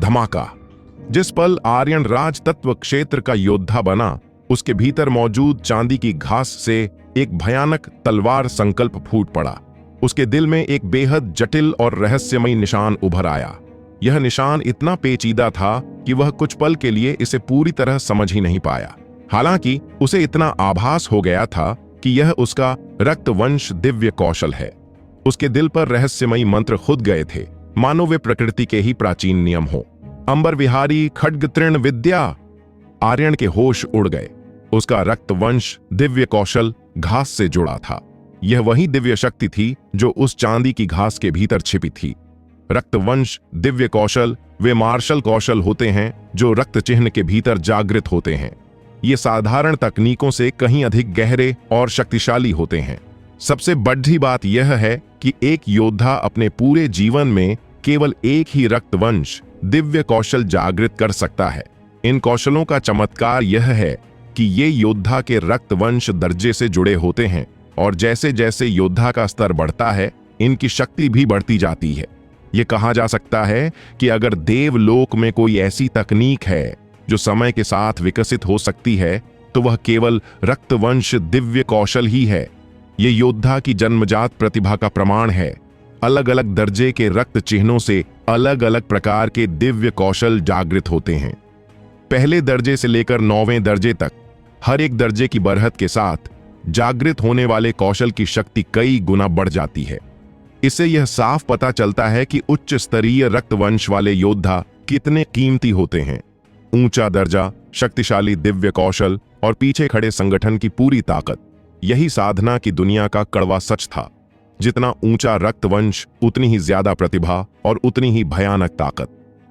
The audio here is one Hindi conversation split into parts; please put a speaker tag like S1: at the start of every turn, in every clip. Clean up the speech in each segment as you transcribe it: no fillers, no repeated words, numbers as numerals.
S1: धमाका। जिस पल आर्यन राज तत्व क्षेत्र का योद्धा बना, उसके भीतर मौजूद चांदी की घास से एक भयानक तलवार संकल्प फूट पड़ा। उसके दिल में एक बेहद जटिल और रहस्यमयी निशान उभर आया। यह निशान इतना पेचीदा था कि वह कुछ पल के लिए इसे पूरी तरह समझ ही नहीं पाया। हालांकि उसे इतना आभास हो गया था कि यह उसका रक्तवंश दिव्य कौशल है। उसके दिल पर रहस्यमयी मंत्र खुद गए थे, मानो वे प्रकृति के ही प्राचीन नियम हो। अंबर विहारी खड्ग तृण विद्या। आर्यन के होश उड़ गए। उसका रक्तवंश दिव्य कौशल घास से जुड़ा था। यह वही दिव्य शक्ति थी जो उस चांदी की घास के भीतर छिपी थी। रक्तवंश दिव्य कौशल वे मार्शल कौशल होते हैं जो रक्त चिह्न के भीतर जागृत होते हैं। ये साधारण तकनीकों से कहीं अधिक गहरे और शक्तिशाली होते हैं। सबसे बड़ी बात यह है कि एक योद्धा अपने पूरे जीवन में केवल एक ही रक्तवंश दिव्य कौशल जागृत कर सकता है। इन कौशलों का चमत्कार यह है कि ये योद्धा के रक्तवंश दर्जे से जुड़े होते हैं, और जैसे जैसे योद्धा का स्तर बढ़ता है, इनकी शक्ति भी बढ़ती जाती है। ये कहा जा सकता है कि अगर देवलोक में कोई ऐसी तकनीक है जो समय के साथ विकसित हो सकती है, तो वह केवल रक्तवंश दिव्य कौशल ही है। ये योद्धा की जन्मजात प्रतिभा का प्रमाण है। अलग अलग दर्जे के रक्त चिन्हों से अलग अलग प्रकार के दिव्य कौशल जागृत होते हैं। पहले दर्जे से लेकर 9वें दर्जे तक हर एक दर्जे की बरहत के साथ जागृत होने वाले कौशल की शक्ति कई गुना बढ़ जाती है। इससे यह साफ पता चलता है कि उच्च स्तरीय रक्तवंश वाले योद्धा कितने कीमती होते हैं। ऊंचा दर्जा, शक्तिशाली दिव्य कौशल और पीछे खड़े संगठन की पूरी ताकत, यही साधना की दुनिया का कड़वा सच था। जितना ऊंचा रक्तवंश, उतनी ही ज्यादा प्रतिभा और उतनी ही भयानक ताकत।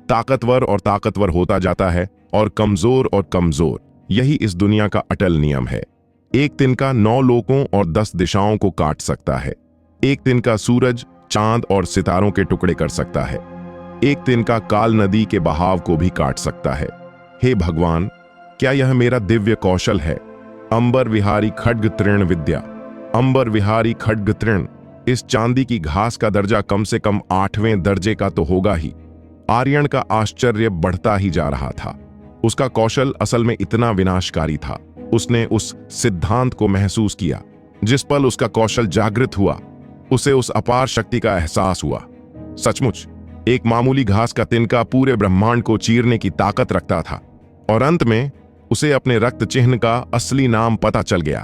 S1: ताकतवर और ताकतवर होता जाता है और कमजोर, यही इस दुनिया का अटल नियम है। एक तिनका 9 लोकों और 10 दिशाओं को काट सकता है। एक तिनका सूरज, चांद और सितारों के टुकड़े कर सकता है। एक तिनका काल नदी के बहाव को भी काट सकता है। हे भगवान, क्या यह मेरा दिव्य कौशल है? अंबर विहारी खड्ग तृण विद्या। अंबर विहारी खड्ग तृण, इस चांदी की घास का दर्जा कम से कम 8वें दर्जे का तो होगा ही। आर्यन का आश्चर्य बढ़ता ही जा रहा था। उसका कौशल असल में इतना विनाशकारी था। उसने उस सिद्धांत को महसूस किया। जिस पल उसका कौशल जागृत हुआ, उसे उस अपार शक्ति का एहसास हुआ। सचमुच एक मामूली घास का तिनका पूरे ब्रह्मांड को चीरने की ताकत रखता था। और अंत में उसे अपने रक्त चिन्ह का असली नाम पता चल गया,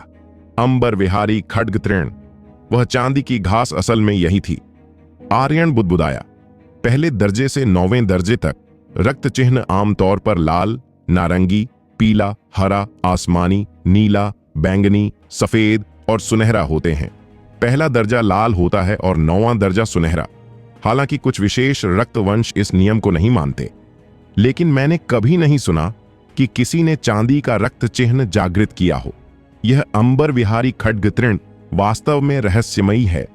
S1: अंबर विहारी खड्ग तृण। वह चांदी की घास असल में यही थी। आर्यन बुदबुदाया। पहले दर्जे से 9वें दर्जे तक रक्त चिन्ह आमतौर पर लाल, नारंगी, पीला, हरा, आसमानी, नीला, बैंगनी, सफेद और सुनहरा होते हैं। पहला दर्जा लाल होता है और 9वां दर्जा सुनहरा। हालांकि कुछ विशेष रक्तवंश इस नियम को नहीं मानते, लेकिन मैंने कभी नहीं सुना कि किसी ने चांदी का रक्त चिन्ह जागृत किया हो। यह अंबर विहारी खड्ग तृण वास्तव में रहस्यमयी है।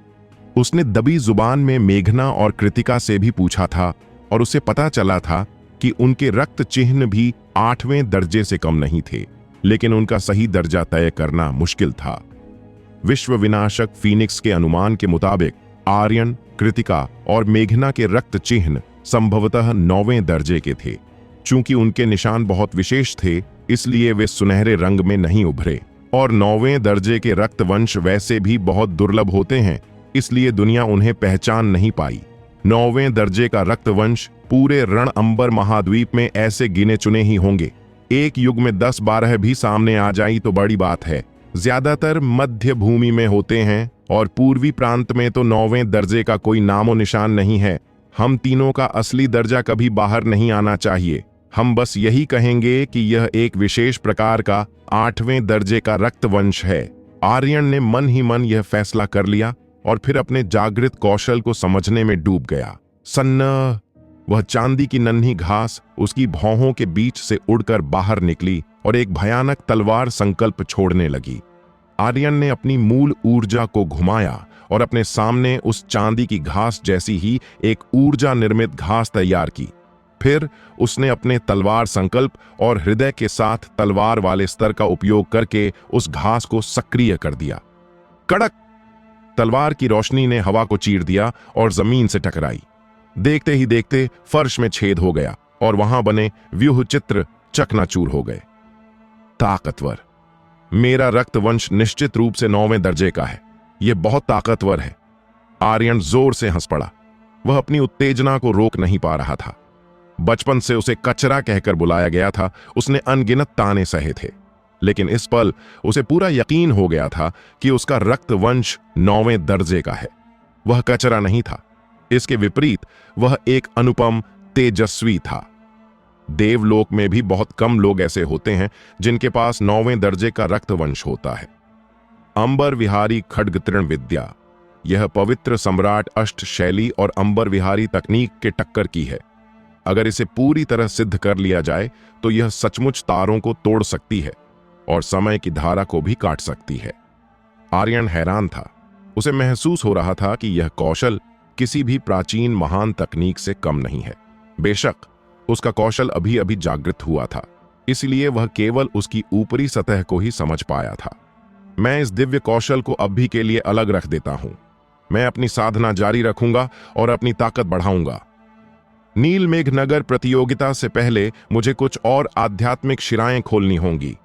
S1: उसने दबी जुबान में मेघना और कृतिका से भी पूछा था, और उसे पता चला था कि उनके रक्त चिन्ह भी 8वें दर्जे से कम नहीं थे, लेकिन उनका सही दर्जा तय करना मुश्किल था। विश्व विनाशक फीनिक्स के अनुमान के मुताबिक आर्यन, कृतिका और मेघना के रक्त चिन्ह संभवतः 9वें दर्जे के थे। चूंकि उनके निशान बहुत विशेष थे, इसलिए वे सुनहरे रंग में नहीं उभरे, और 9वें दर्जे के रक्तवंश वैसे भी बहुत दुर्लभ होते हैं, इसलिए दुनिया उन्हें पहचान नहीं पाई। 9वें दर्जे का रक्तवंश पूरे रण अंबर महाद्वीप में ऐसे गिने चुने ही होंगे। एक युग में 10-12 भी सामने आ जाई तो बड़ी बात है। ज्यादातर मध्य भूमि में होते हैं, और पूर्वी प्रांत में तो 9वें दर्जे का कोई नामो निशान नहीं है। हम तीनों का असली दर्जा कभी बाहर नहीं आना चाहिए। हम बस यही कहेंगे कि यह एक विशेष प्रकार का 8वें दर्जे का रक्तवंश है। आर्यन ने मन ही मन यह फैसला कर लिया और फिर अपने जागृत कौशल को समझने में डूब गया। सन्ना, वह चांदी की नन्ही घास उसकी भौहों के बीच से उड़कर बाहर निकली और एक भयानक तलवार संकल्प छोड़ने लगी। आर्यन ने अपनी मूल ऊर्जा को घुमाया और अपने सामने उस चांदी की घास जैसी ही एक ऊर्जा निर्मित घास तैयार की। फिर उसने अपने तलवार संकल्प और हृदय के साथ तलवार वाले स्तर का उपयोग करके उस घास को सक्रिय कर दिया। कड़क! तलवार की रोशनी ने हवा को चीर दिया और जमीन से टकराई। देखते ही देखते फर्श में छेद हो गया और वहां बने व्यूह चित्र चकनाचूर हो गए। ताकतवर। मेरा रक्तवंश निश्चित रूप से 9वें दर्जे का है। यह बहुत ताकतवर है। आर्यन जोर से हंस पड़ा। वह अपनी उत्तेजना को रोक नहीं पा रहा था। बचपन से उसे कचरा कहकर बुलाया गया था। उसने अनगिनत ताने सहे थे, लेकिन इस पल उसे पूरा यकीन हो गया था कि उसका रक्तवंश 9वें दर्जे का है। वह कचरा नहीं था। इसके विपरीत वह एक अनुपम तेजस्वी था। देवलोक में भी बहुत कम लोग ऐसे होते हैं जिनके पास 9वें दर्जे का रक्तवंश होता है। अंबर विहारी खड्ग तृण विद्या। यह पवित्र सम्राट अष्ट शैली और अंबर विहारी तकनीक के टक्कर की है। अगर इसे पूरी तरह सिद्ध कर लिया जाए तो यह सचमुच तारों को तोड़ सकती है और समय की धारा को भी काट सकती है। आर्यन हैरान था। उसे महसूस हो रहा था कि यह कौशल किसी भी प्राचीन महान तकनीक से कम नहीं है। बेशक उसका कौशल अभी अभी जागृत हुआ था, इसलिए वह केवल उसकी ऊपरी सतह को ही समझ पाया था। मैं इस दिव्य कौशल को अब भी के लिए अलग रख देता हूं। मैं अपनी साधना जारी रखूंगा और अपनी ताकत बढ़ाऊंगा। नीलमेघ नगर प्रतियोगिता से पहले मुझे कुछ और आध्यात्मिक शिराएं खोलनी होंगी।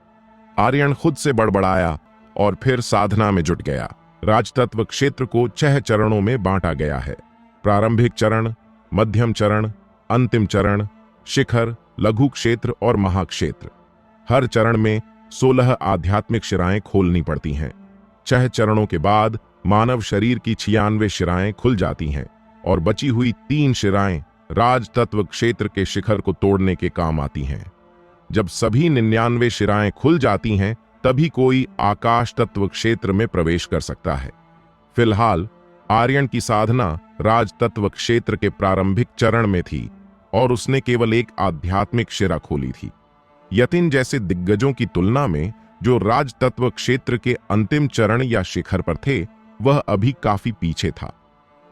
S1: आर्यन खुद से बड़बड़ाया और फिर साधना में जुट गया। राजतत्व क्षेत्र को 6 चरणों में बांटा गया है। प्रारंभिक चरण, मध्यम चरण, अंतिम चरण, शिखर, लघु क्षेत्र और महाक्षेत्र। हर चरण में 16 आध्यात्मिक शिराएं खोलनी पड़ती हैं। 6 चरणों के बाद मानव शरीर की 96 शिराएं खुल जाती हैं और बची हुई 3 शिराएं राजतत्व क्षेत्र के शिखर को तोड़ने के काम आती हैं। जब सभी 99 शिराएं खुल जाती हैं तभी कोई आकाश तत्व क्षेत्र में प्रवेश कर सकता है। फिलहाल आर्यन की साधना राजतत्व क्षेत्र के प्रारंभिक चरण में थी और उसने केवल एक आध्यात्मिक शिरा खोली थी। यतिन जैसे दिग्गजों की तुलना में जो राजतत्व क्षेत्र के अंतिम चरण या शिखर पर थे, वह अभी काफी पीछे था।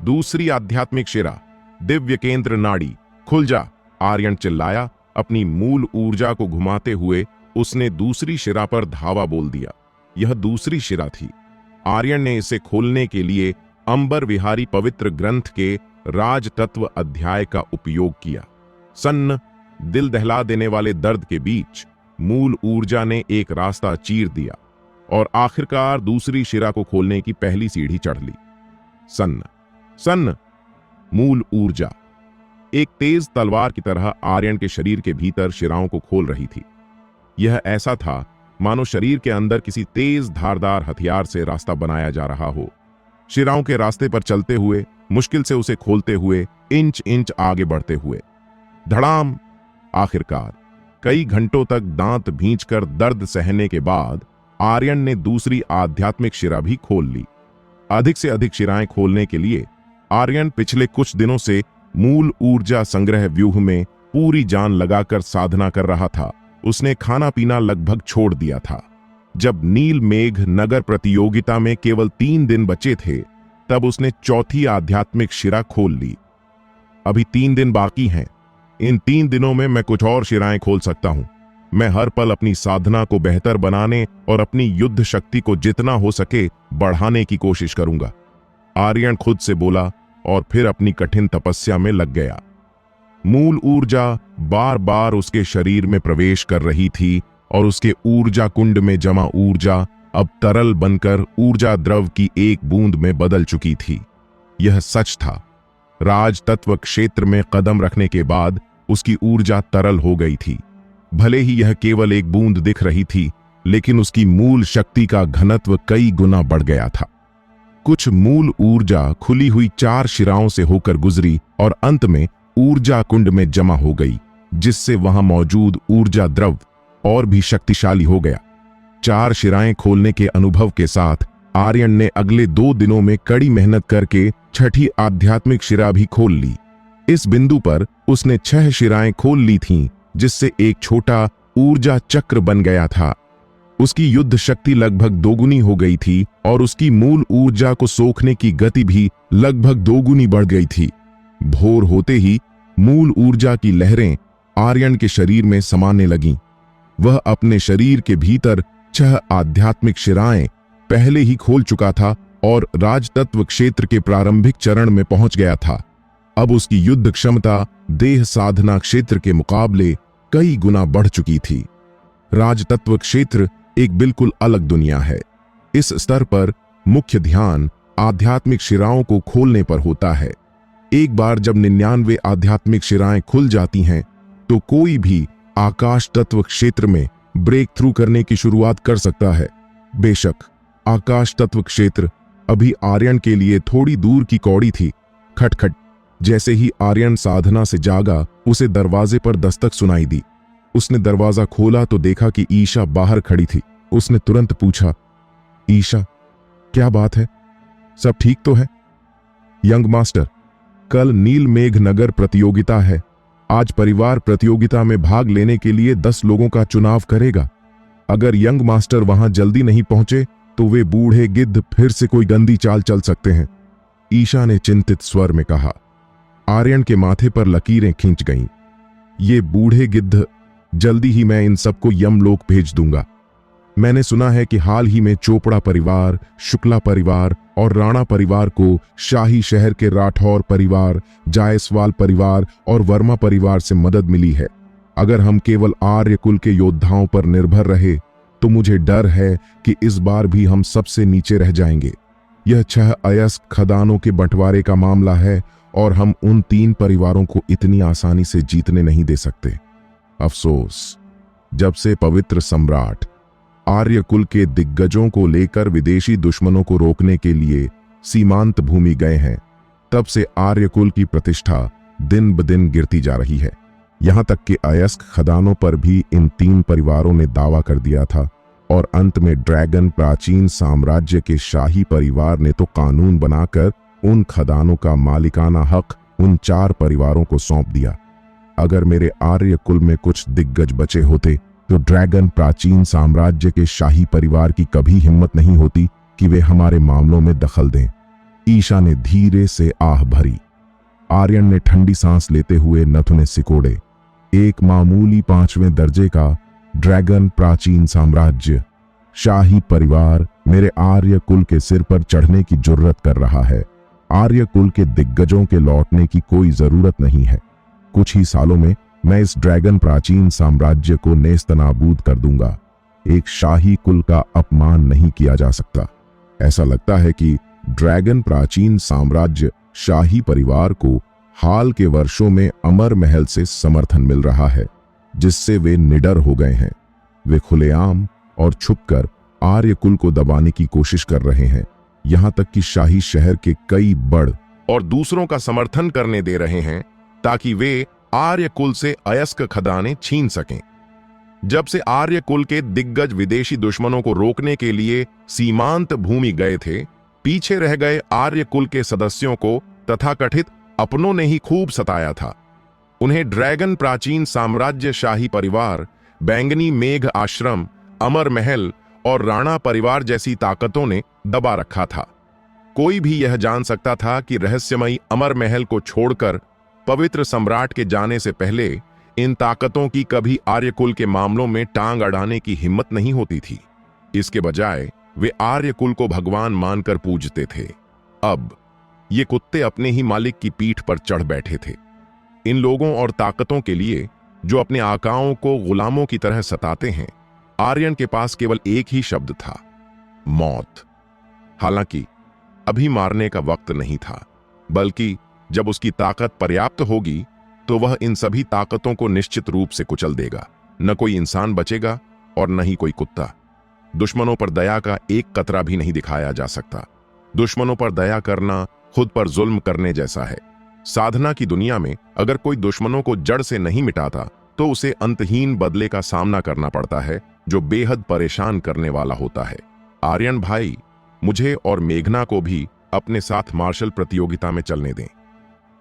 S1: दूसरी आध्यात्मिक शिरा, दिव्य केंद्र नाड़ी, खुल जा, आर्यन चिल्लाया। अपनी मूल ऊर्जा को घुमाते हुए उसने दूसरी शिरा पर धावा बोल दिया। यह दूसरी शिरा थी। आर्यन ने इसे खोलने के लिए अंबर विहारी पवित्र ग्रंथ के राजतत्व अध्याय का उपयोग किया। सन्न, दिल दहला देने वाले दर्द के बीच मूल ऊर्जा ने एक रास्ता चीर दिया और आखिरकार दूसरी शिरा को खोलने की पहली सीढ़ी चढ़ ली। सन्न, सन्न, मूल ऊर्जा एक तेज तलवार की तरह आर्यन के शरीर के भीतर शिराओं को खोल रही थी। यह ऐसा था मानो शरीर के अंदर किसी तेज धारदार हथियार से रास्ता बनाया जा रहा हो। शिराओं के रास्ते पर चलते हुए, मुश्किल से उसे खोलते हुए, इंच इंच आगे बढ़ते हुए, धड़ाम, आखिरकार कई घंटों तक दांत भींचकर दर्द सहने के बाद आर्यन ने दूसरी आध्यात्मिक शिरा भी खोल ली। अधिक से अधिक शिराएं खोलने के लिए आर्यन पिछले कुछ दिनों से मूल ऊर्जा संग्रह व्यूह में पूरी जान लगाकर साधना कर रहा था। उसने खाना पीना लगभग छोड़ दिया था। जब नीलमेघ नगर प्रतियोगिता में केवल 3 दिन बचे थे, तब उसने चौथी आध्यात्मिक शिरा खोल ली। अभी 3 दिन बाकी हैं। इन 3 दिनों में मैं कुछ और शिराएं खोल सकता हूं। मैं हर पल अपनी साधना को बेहतर बनाने और अपनी युद्ध शक्ति को जितना हो सके बढ़ाने की कोशिश करूंगा, आर्यन खुद से बोला और फिर अपनी कठिन तपस्या में लग गया। मूल ऊर्जा बार बार उसके शरीर में प्रवेश कर रही थी और उसके ऊर्जा कुंड में जमा ऊर्जा अब तरल बनकर ऊर्जा द्रव की एक बूंद में बदल चुकी थी। यह सच था। राज तत्व क्षेत्र में कदम रखने के बाद उसकी ऊर्जा तरल हो गई थी। भले ही यह केवल एक बूंद दिख रही थी, लेकिन उसकी मूल शक्ति का घनत्व कई गुना बढ़ गया था। कुछ मूल ऊर्जा खुली हुई 4 शिराओं से होकर गुजरी और अंत में ऊर्जा कुंड में जमा हो गई, जिससे वहां मौजूद ऊर्जा द्रव और भी शक्तिशाली हो गया। 4 शिराएं खोलने के अनुभव के साथ आर्यन ने अगले 2 दिनों में कड़ी मेहनत करके छठी आध्यात्मिक शिरा भी खोल ली। इस बिंदु पर उसने 6 शिराएं खोल ली थीं, जिससे एक छोटा ऊर्जा चक्र बन गया था। उसकी युद्ध शक्ति लगभग दोगुनी हो गई थी और उसकी मूल ऊर्जा को सोखने की गति भी लगभग दोगुनी बढ़ गई थी। भोर होते ही मूल ऊर्जा की लहरें आर्यन के शरीर में समाने लगीं। वह अपने शरीर के भीतर 6 आध्यात्मिक शिराएं पहले ही खोल चुका था और राजतत्व क्षेत्र के प्रारंभिक चरण में पहुंच गया था। अब उसकी युद्ध क्षमता देह साधना क्षेत्र के मुकाबले कई गुना बढ़ चुकी थी। राजतत्व क्षेत्र एक बिल्कुल अलग दुनिया है। इस स्तर पर मुख्य ध्यान आध्यात्मिक शिराओं को खोलने पर होता है। एक बार जब 99 आध्यात्मिक शिराएं खुल जाती हैं तो कोई भी आकाश तत्व क्षेत्र में ब्रेक थ्रू करने की शुरुआत कर सकता है। बेशक आकाश तत्व क्षेत्र अभी आर्यन के लिए थोड़ी दूर की कौड़ी थी। खटखट। जैसे ही आर्यन साधना से जागा, उसे दरवाजे पर दस्तक सुनाई दी। उसने दरवाजा खोला तो देखा कि ईशा बाहर खड़ी थी। उसने तुरंत पूछा, ईशा, क्या बात है? सब ठीक तो है? यंग मास्टर, कल नीलमेघ नगर प्रतियोगिता है। आज परिवार प्रतियोगिता में भाग लेने के लिए 10 लोगों का चुनाव करेगा। अगर यंग मास्टर वहां जल्दी नहीं पहुंचे तो वे बूढ़े गिद्ध फिर से कोई गंदी चाल चल सकते हैं, ईशा ने चिंतित स्वर में कहा। आर्यन के माथे पर लकीरें खींच गईं। ये बूढ़े गिद्ध, जल्दी ही मैं इन सबको यमलोक भेज दूंगा। मैंने सुना है कि हाल ही में चोपड़ा परिवार, शुक्ला परिवार और राणा परिवार को शाही शहर के राठौर परिवार, जायसवाल परिवार और वर्मा परिवार से मदद मिली है। अगर हम केवल आर्य कुल के योद्धाओं पर निर्भर रहे तो मुझे डर है कि इस बार भी हम सबसे नीचे रह जाएंगे। यह 6 अयस्क खदानों के बंटवारे का मामला है और हम उन 3 परिवारों को इतनी आसानी से जीतने नहीं दे सकते। अफसोस, जब से पवित्र सम्राट आर्य कुल के दिग्गजों को लेकर विदेशी दुश्मनों को रोकने के लिए सीमांत भूमि गए हैं, तब से आर्य कुल की प्रतिष्ठा दिन ब दिन गिरती जा रही है। यहां तक कि अयस्क खदानों पर भी इन 3 परिवारों ने दावा कर दिया था और अंत में ड्रैगन प्राचीन साम्राज्य के शाही परिवार ने तो कानून बनाकर उन खदानों का मालिकाना हक उन 4 परिवारों को सौंप दिया। अगर मेरे आर्य कुल में कुछ दिग्गज बचे होते तो ड्रैगन प्राचीन साम्राज्य के शाही परिवार की कभी हिम्मत नहीं होती कि वे हमारे मामलों में दखल दें। ईशा ने धीरे से आह भरी। आर्यन ने ठंडी सांस लेते हुए नथुने सिकोड़े। एक मामूली 5वें दर्जे का ड्रैगन प्राचीन साम्राज्य शाही परिवार मेरे आर्य कुल के सिर पर चढ़ने की जुर्रत कर रहा है। आर्य कुल के दिग्गजों के लौटने की कोई जरूरत नहीं है। कुछ ही सालों में मैं इस ड्रैगन प्राचीन साम्राज्य को नेस्तनाबूद कर दूंगा। एक शाही कुल का अपमान नहीं किया जा सकता। ऐसा लगता है कि ड्रैगन प्राचीन साम्राज्य शाही परिवार को हाल के वर्षों में अमर महल से समर्थन मिल रहा है, जिससे वे निडर हो गए हैं। वे खुलेआम और छुपकर आर्य कुल को दबाने की कोशिश कर रहे हैं, यहां तक कि शाही शहर के कई बड़ और दूसरों का समर्थन करने दे रहे हैं ताकि वे आर्य कुल से अयस्क खदानें छीन सकें। जब से आर्य कुल के दिग्गज विदेशी दुश्मनों को रोकने के लिए सीमांत भूमि गए थे, पीछे रह गए आर्य कुल के सदस्यों को तथाकथित अपनों ने ही खूब सताया था। उन्हें ड्रैगन प्राचीन साम्राज्य शाही परिवार, बैंगनी मेघ आश्रम, अमर महल और राणा परिवार जैसी ताकतों ने दबा रखा था। कोई भी यह जान सकता था कि रहस्यमयी अमर महल को छोड़कर पवित्र सम्राट के जाने से पहले इन ताकतों की कभी आर्य कुल के मामलों में टांग अड़ाने की हिम्मत नहीं होती थी। इसके बजाय वे आर्य कुल को भगवान मानकर पूजते थे। अब ये कुत्ते अपने ही मालिक की पीठ पर चढ़ बैठे थे। इन लोगों और ताकतों के लिए जो अपने आकाओं को गुलामों की तरह सताते हैं, आर्यन के पास केवल एक ही शब्द था, मौत। हालांकि अभी मारने का वक्त नहीं था, बल्कि जब उसकी ताकत पर्याप्त होगी तो वह इन सभी ताकतों को निश्चित रूप से कुचल देगा। न कोई इंसान बचेगा और न ही कोई कुत्ता। दुश्मनों पर दया का एक कतरा भी नहीं दिखाया जा सकता। दुश्मनों पर दया करना खुद पर जुल्म करने जैसा है। साधना की दुनिया में अगर कोई दुश्मनों को जड़ से नहीं मिटाता तो उसे अंतहीन बदले का सामना करना पड़ता है, जो बेहद परेशान करने वाला होता है। आर्यन भाई, मुझे और मेघना को भी अपने साथ मार्शल प्रतियोगिता में चलने दें।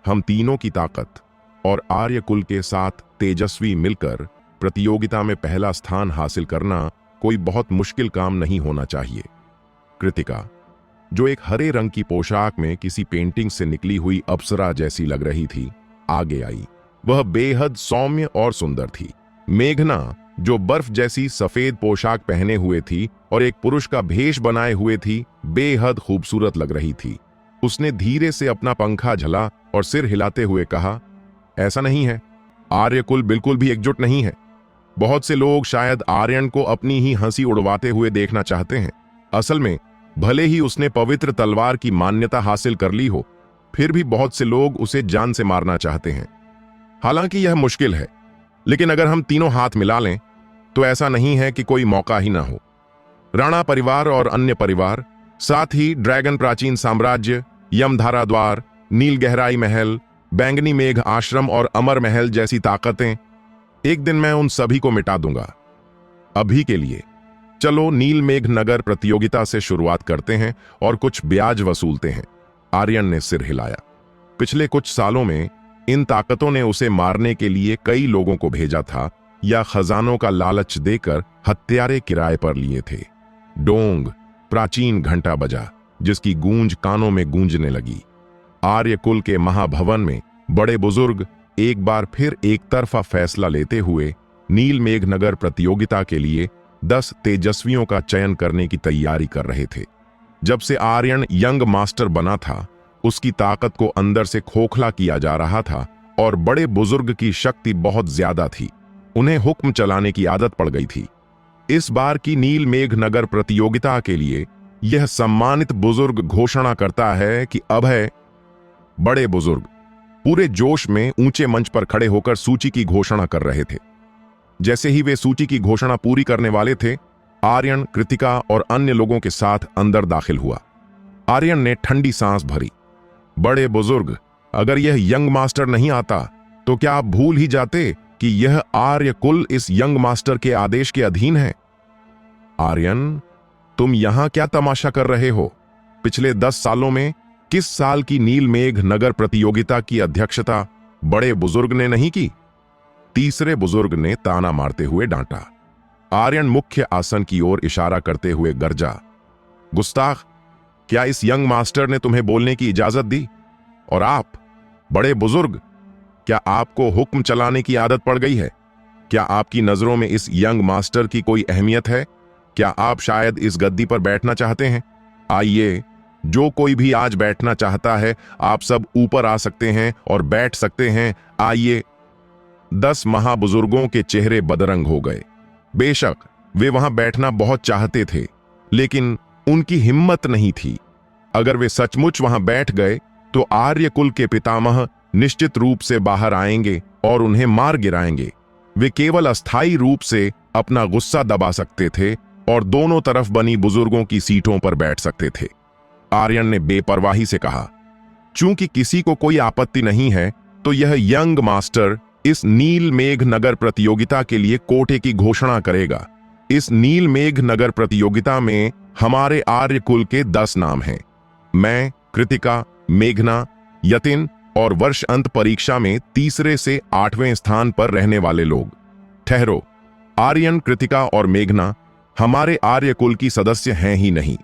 S1: हम तीनों की ताकत और आर्य कुल के साथ तेजस्वी मिलकर प्रतियोगिता में पहला स्थान हासिल करना कोई बहुत मुश्किल काम नहीं होना चाहिए। कृतिका, जो एक हरे रंग की पोशाक में किसी पेंटिंग से निकली हुई अप्सरा जैसी लग रही थी, आगे आई। वह बेहद सौम्य और सुंदर थी। मेघना, जो बर्फ जैसी सफेद पोशाक पहने हुए थी और एक पुरुष का भेष बनाए हुए थी, बेहद खूबसूरत लग रही थी। उसने धीरे से अपना पंखा झला और सिर हिलाते हुए कहा, ऐसा नहीं है, आर्य कुल बिल्कुल भी एकजुट नहीं है। बहुत से लोग शायद आर्यन को अपनी ही हंसी उड़वाते हुए देखना चाहते हैं। असल में भले ही उसने पवित्र तलवार की मान्यता हासिल कर ली हो, फिर भी बहुत से लोग उसे जान से मारना चाहते हैं। हालांकि यह मुश्किल है, लेकिन अगर हम तीनों हाथ मिला लें तो ऐसा नहीं है कि कोई मौका ही ना हो। राणा परिवार और अन्य परिवार, साथ ही ड्रैगन प्राचीन साम्राज्य, यमधारा द्वार, नील गहराई महल, बैंगनी मेघ आश्रम और अमर महल जैसी ताकतें, एक दिन मैं उन सभी को मिटा दूंगा। अभी के लिए चलो नील मेघ नगर प्रतियोगिता से शुरुआत करते हैं और कुछ ब्याज वसूलते हैं। आर्यन ने सिर हिलाया। पिछले कुछ सालों में इन ताकतों ने उसे मारने के लिए कई लोगों को भेजा था या खजानों का लालच देकर हत्यारे किराए पर लिए थे। डोंग प्राचीन घंटा बजा, जिसकी गूंज कानों में गूंजने लगी। आर्य कुल के महाभवन में बड़े बुजुर्ग एक बार फिर एक तरफा फैसला लेते हुए नील मेघ नगर प्रतियोगिता के लिए 10 तेजस्वियों का चयन करने की तैयारी कर रहे थे। जब से आर्यन यंग मास्टर बना था, उसकी ताकत को अंदर से खोखला किया जा रहा था और बड़े बुजुर्ग की शक्ति बहुत ज्यादा थी। उन्हें हुक्म चलाने की आदत पड़ गई थी। इस बार की नील मेघ नगर प्रतियोगिता के लिए यह सम्मानित बुजुर्ग घोषणा करता है कि अभय। बड़े बुजुर्ग पूरे जोश में ऊंचे मंच पर खड़े होकर सूची की घोषणा कर रहे थे। जैसे ही वे सूची की घोषणा पूरी करने वाले थे, आर्यन, कृतिका और अन्य लोगों के साथ अंदर दाखिल हुआ। आर्यन ने ठंडी सांस भरी। बड़े बुजुर्ग, अगर यह यंग मास्टर नहीं आता तो क्या आप भूल ही जाते कि यह आर्य कुल इस यंग मास्टर के आदेश के अधीन है? आर्यन, तुम यहां क्या तमाशा कर रहे हो? पिछले 10 सालों में किस साल की नील मेघ नगर प्रतियोगिता की अध्यक्षता बड़े बुजुर्ग ने नहीं की? तीसरे बुजुर्ग ने ताना मारते हुए डांटा। आर्यन मुख्य आसन की ओर इशारा करते हुए गरजा, गुस्ताख, क्या इस यंग मास्टर ने तुम्हें बोलने की इजाजत दी? और आप, बड़े बुजुर्ग, क्या आपको हुक्म चलाने की आदत पड़ गई है? क्या आपकी नजरों में इस यंग मास्टर की कोई अहमियत है? क्या आप शायद इस गद्दी पर बैठना चाहते हैं? आइए, जो कोई भी आज बैठना चाहता है, आप सब ऊपर आ सकते हैं और बैठ सकते हैं। आइए। 10 महाबुजुर्गों के चेहरे बदरंग हो गए। बेशक वे वहां बैठना बहुत चाहते थे, लेकिन उनकी हिम्मत नहीं थी। अगर वे सचमुच वहां बैठ गए तो आर्य कुल के पितामह निश्चित रूप से बाहर आएंगे और उन्हें मार गिराएंगे। वे केवल अस्थायी रूप से अपना गुस्सा दबा सकते थे और दोनों तरफ बनी बुजुर्गों की सीटों पर बैठ सकते थे। आर्यन ने बेपरवाही से कहा, चूंकि किसी को कोई आपत्ति नहीं है तो यह यंग मास्टर इस नील मेघ नगर प्रतियोगिता के लिए कोटे की घोषणा करेगा। इस नील मेघ नगर प्रतियोगिता में हमारे आर्य कुल के 10 नाम हैं। मैं, कृतिका, मेघना, यतिन और वर्ष अंत परीक्षा में 3 से 8वें स्थान पर रहने वाले लोग। ठहरो, आर्यन, कृतिका और मेघना हमारे आर्य कुल की सदस्य हैं ही नहीं।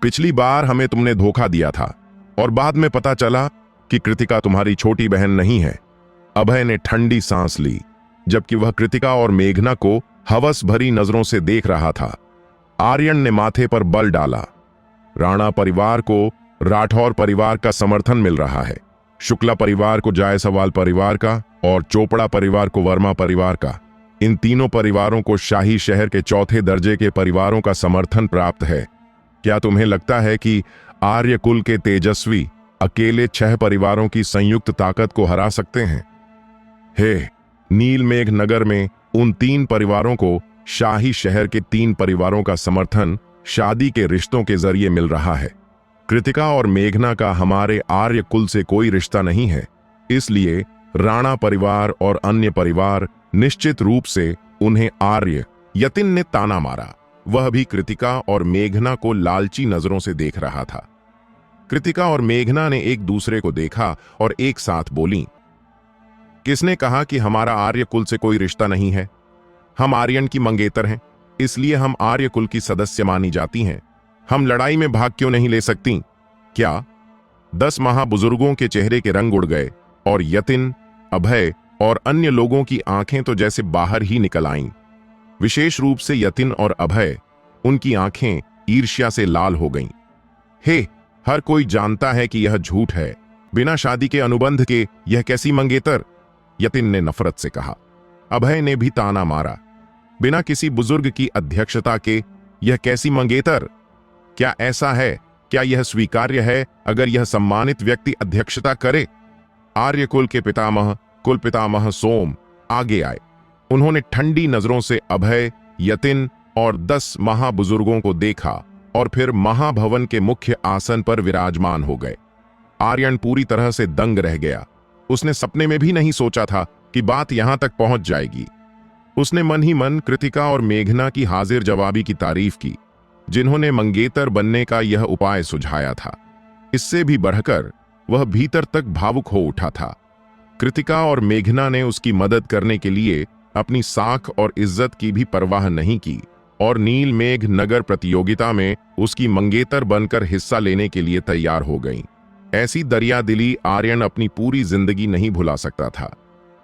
S1: पिछली बार हमें तुमने धोखा दिया था और बाद में पता चला कि कृतिका तुम्हारी छोटी बहन नहीं है। अभय ने ठंडी सांस ली, जबकि वह कृतिका और मेघना को हवस भरी नजरों से देख रहा था। आर्यन ने माथे पर बल डाला। राणा परिवार को राठौर परिवार का समर्थन मिल रहा है, शुक्ला परिवार को जायसवाल परिवार का और चोपड़ा परिवार को वर्मा परिवार का। इन तीनों परिवारों को शाही शहर के 4थे दर्जे के परिवारों का समर्थन प्राप्त है। क्या तुम्हें लगता है कि आर्य कुल के तेजस्वी अकेले 6 परिवारों की संयुक्त ताकत को हरा सकते हैं? हे, नील मेघ नगर में उन 3 परिवारों को शाही शहर के 3 परिवारों का समर्थन शादी के रिश्तों के जरिए मिल रहा है। कृतिका और मेघना का हमारे आर्य कुल से कोई रिश्ता नहीं है, इसलिए राणा परिवार और अन्य परिवार निश्चित रूप से उन्हें आर्य। यतिन ने ताना मारा। वह भी कृतिका और मेघना को लालची नजरों से देख रहा था। कृतिका और मेघना ने एक दूसरे को देखा और एक साथ बोली, किसने कहा कि हमारा आर्य कुल से कोई रिश्ता नहीं है? हम आर्यन की मंगेतर हैं, इसलिए हम आर्य कुल की सदस्य मानी जाती हैं। हम लड़ाई में भाग क्यों नहीं ले सकती? क्या? 10 महाबुजुर्गों के चेहरे के रंग उड़ गए और यतिन, अभय और अन्य लोगों की आंखें तो जैसे बाहर ही निकल आईं। विशेष रूप से यतिन और अभय, उनकी आंखें ईर्ष्या से लाल हो गईं। हे, हर कोई जानता है कि यह झूठ है। बिना शादी के अनुबंध के यह कैसी मंगेतर? यतिन ने नफरत से कहा। अभय ने भी ताना मारा। बिना किसी बुजुर्ग की अध्यक्षता के यह कैसी मंगेतर? क्या ऐसा है? क्या यह स्वीकार्य है अगर यह सम्मानित व्यक्ति अध्यक्षता करे? आर्यकुल के पितामह कुल पितामह सोम आगे आए। उन्होंने ठंडी नजरों से अभय, यतिन और 10 महाबुजुर्गों को देखा और फिर महाभवन के मुख्य आसन पर विराजमान हो गए। आर्यन पूरी तरह से दंग रह गया। उसने सपने में भी नहीं सोचा था कि बात यहां तक पहुंच जाएगी। उसने मन ही मन कृतिका और मेघना की हाजिर जवाबी की तारीफ की, जिन्होंने मंगेतर बनने का यह उपाय सुझाया था। इससे भी बढ़कर वह भीतर तक भावुक हो उठा था। कृतिका और मेघना ने उसकी मदद करने के लिए अपनी साख और इज्जत की भी परवाह नहीं की और नील मेघ नगर प्रतियोगिता में उसकी मंगेतर बनकर हिस्सा लेने के लिए तैयार हो गईं। ऐसी दरियादिली आर्यन अपनी पूरी जिंदगी नहीं भुला सकता था।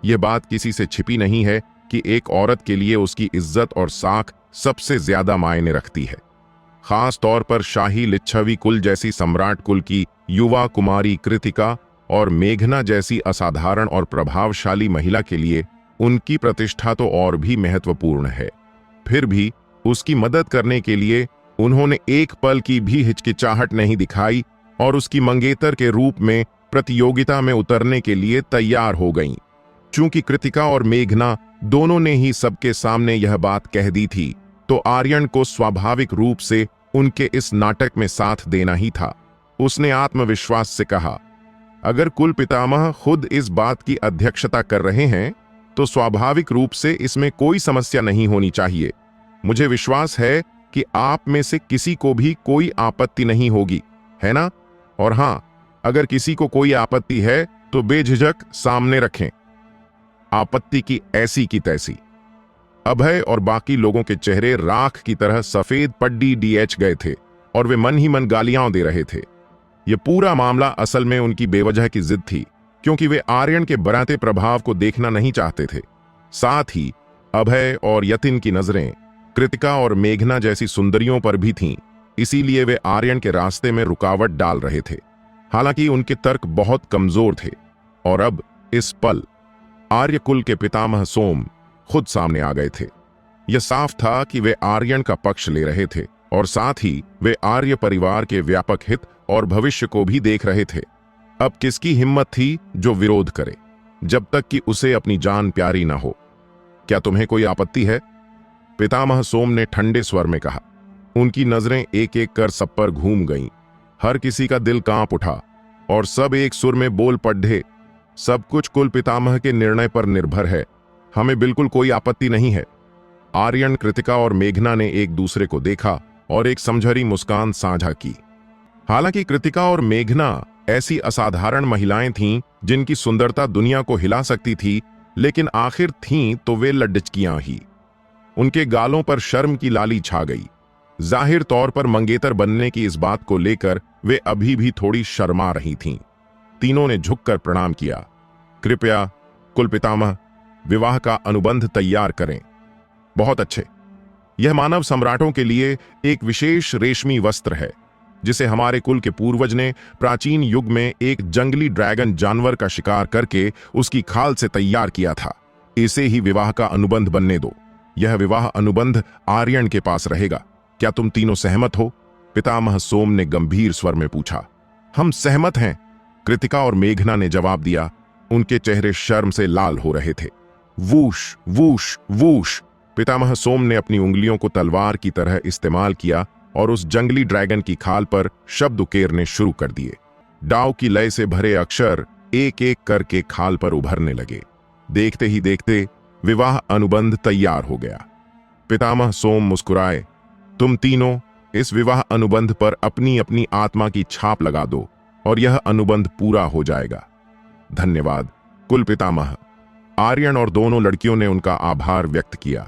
S1: यह बात किसी से छिपी नहीं है कि एक औरत के लिए उसकी इज्जत और साख सबसे ज्यादा मायने रखती है। खास तौर पर शाही लिच्छवी कुल जैसी सम्राट कुल की युवा कुमारी कृतिका और मेघना जैसी असाधारण और प्रभावशाली महिला के लिए उनकी प्रतिष्ठा तो और भी महत्वपूर्ण है। फिर भी उसकी मदद करने के लिए उन्होंने एक पल की भी हिचकिचाहट नहीं दिखाई और उसकी मंगेतर के रूप में प्रतियोगिता में उतरने के लिए तैयार हो गईं। चूंकि कृतिका और मेघना दोनों ने ही सबके सामने यह बात कह दी थी, तो आर्यन को स्वाभाविक रूप से उनके इस नाटक में साथ देना ही था। उसने आत्मविश्वास से कहा, अगर कुल पितामह खुद इस बात की अध्यक्षता कर रहे हैं तो स्वाभाविक रूप से इसमें कोई समस्या नहीं होनी चाहिए। मुझे विश्वास है कि आप में से किसी को भी कोई आपत्ति नहीं होगी, है ना? और हां, अगर किसी को कोई आपत्ति है तो बेझिझक सामने रखें। आपत्ति की ऐसी की तैसी। अभय और बाकी लोगों के चेहरे राख की तरह सफेद पड्डी डीएच गए थे और वे मन ही मन गालियां दे रहे थे। यह पूरा मामला असल में उनकी बेवजह की जिद थी, क्योंकि वे आर्यन के बढ़ते प्रभाव को देखना नहीं चाहते थे। साथ ही अभय और यतिन की नजरें कृतिका और मेघना जैसी सुंदरियों पर भी थीं, इसीलिए वे आर्यन के रास्ते में रुकावट डाल रहे थे। हालांकि उनके तर्क बहुत कमजोर थे और अब इस पल आर्यकुल के पितामह सोम खुद सामने आ गए थे। यह साफ था कि वे आर्यन का पक्ष ले रहे थे और साथ ही वे आर्य परिवार के व्यापक हित और भविष्य को भी देख रहे थे। अब किसकी हिम्मत थी जो विरोध करे, जब तक कि उसे अपनी जान प्यारी ना हो? क्या तुम्हें कोई आपत्ति है? पितामह सोम ने ठंडे स्वर में कहा। उनकी नजरें एक एक कर सब पर घूम गईं। हर किसी का दिल कांप उठा और सब एक सुर में बोल पड़े, सब कुछ कुल पितामह के निर्णय पर निर्भर है। हमें बिल्कुल कोई आपत्ति नहीं है। आर्यन, कृतिका और मेघना ने एक दूसरे को देखा और एक समझरी मुस्कान साझा की। हालांकि कृतिका और मेघना ऐसी असाधारण महिलाएं थीं जिनकी सुंदरता दुनिया को हिला सकती थी, लेकिन आखिर थीं तो वे लड्डचकियां ही। उनके गालों पर शर्म की लाली छा गई। जाहिर तौर पर मंगेतर बनने की इस बात को लेकर वे अभी भी थोड़ी शर्मा रही थीं। तीनों ने झुककर प्रणाम किया। कृपया कुल पितामह, विवाह का अनुबंध तैयार करें। बहुत अच्छे। यह मानव सम्राटों के लिए एक विशेष रेशमी वस्त्र है, जिसे हमारे कुल के पूर्वज ने प्राचीन युग में एक जंगली ड्रैगन जानवर का शिकार करके उसकी खाल से तैयार किया था। इसे ही विवाह का अनुबंध बनने दो। यह विवाह अनुबंध आर्यन के पास रहेगा। क्या तुम तीनों सहमत हो? पितामह सोम ने गंभीर स्वर में पूछा। हम सहमत हैं, कृतिका और मेघना ने जवाब दिया। उनके चेहरे शर्म से लाल हो रहे थे। Whoosh whoosh whoosh. पितामह सोम ने अपनी उंगलियों को तलवार की तरह इस्तेमाल किया और उस जंगली ड्रैगन की खाल पर शब्द उकेरने शुरू कर दिए। डाव की लय से भरे अक्षर एक एक करके खाल पर उभरने लगे। देखते ही देखते विवाह अनुबंध तैयार हो गया। पितामह सोम मुस्कुराए। तुम तीनों इस विवाह अनुबंध पर अपनी अपनी आत्मा की छाप लगा दो और यह अनुबंध पूरा हो जाएगा। धन्यवाद कुल पितामह। आर्यन और दोनों लड़कियों ने उनका आभार व्यक्त किया।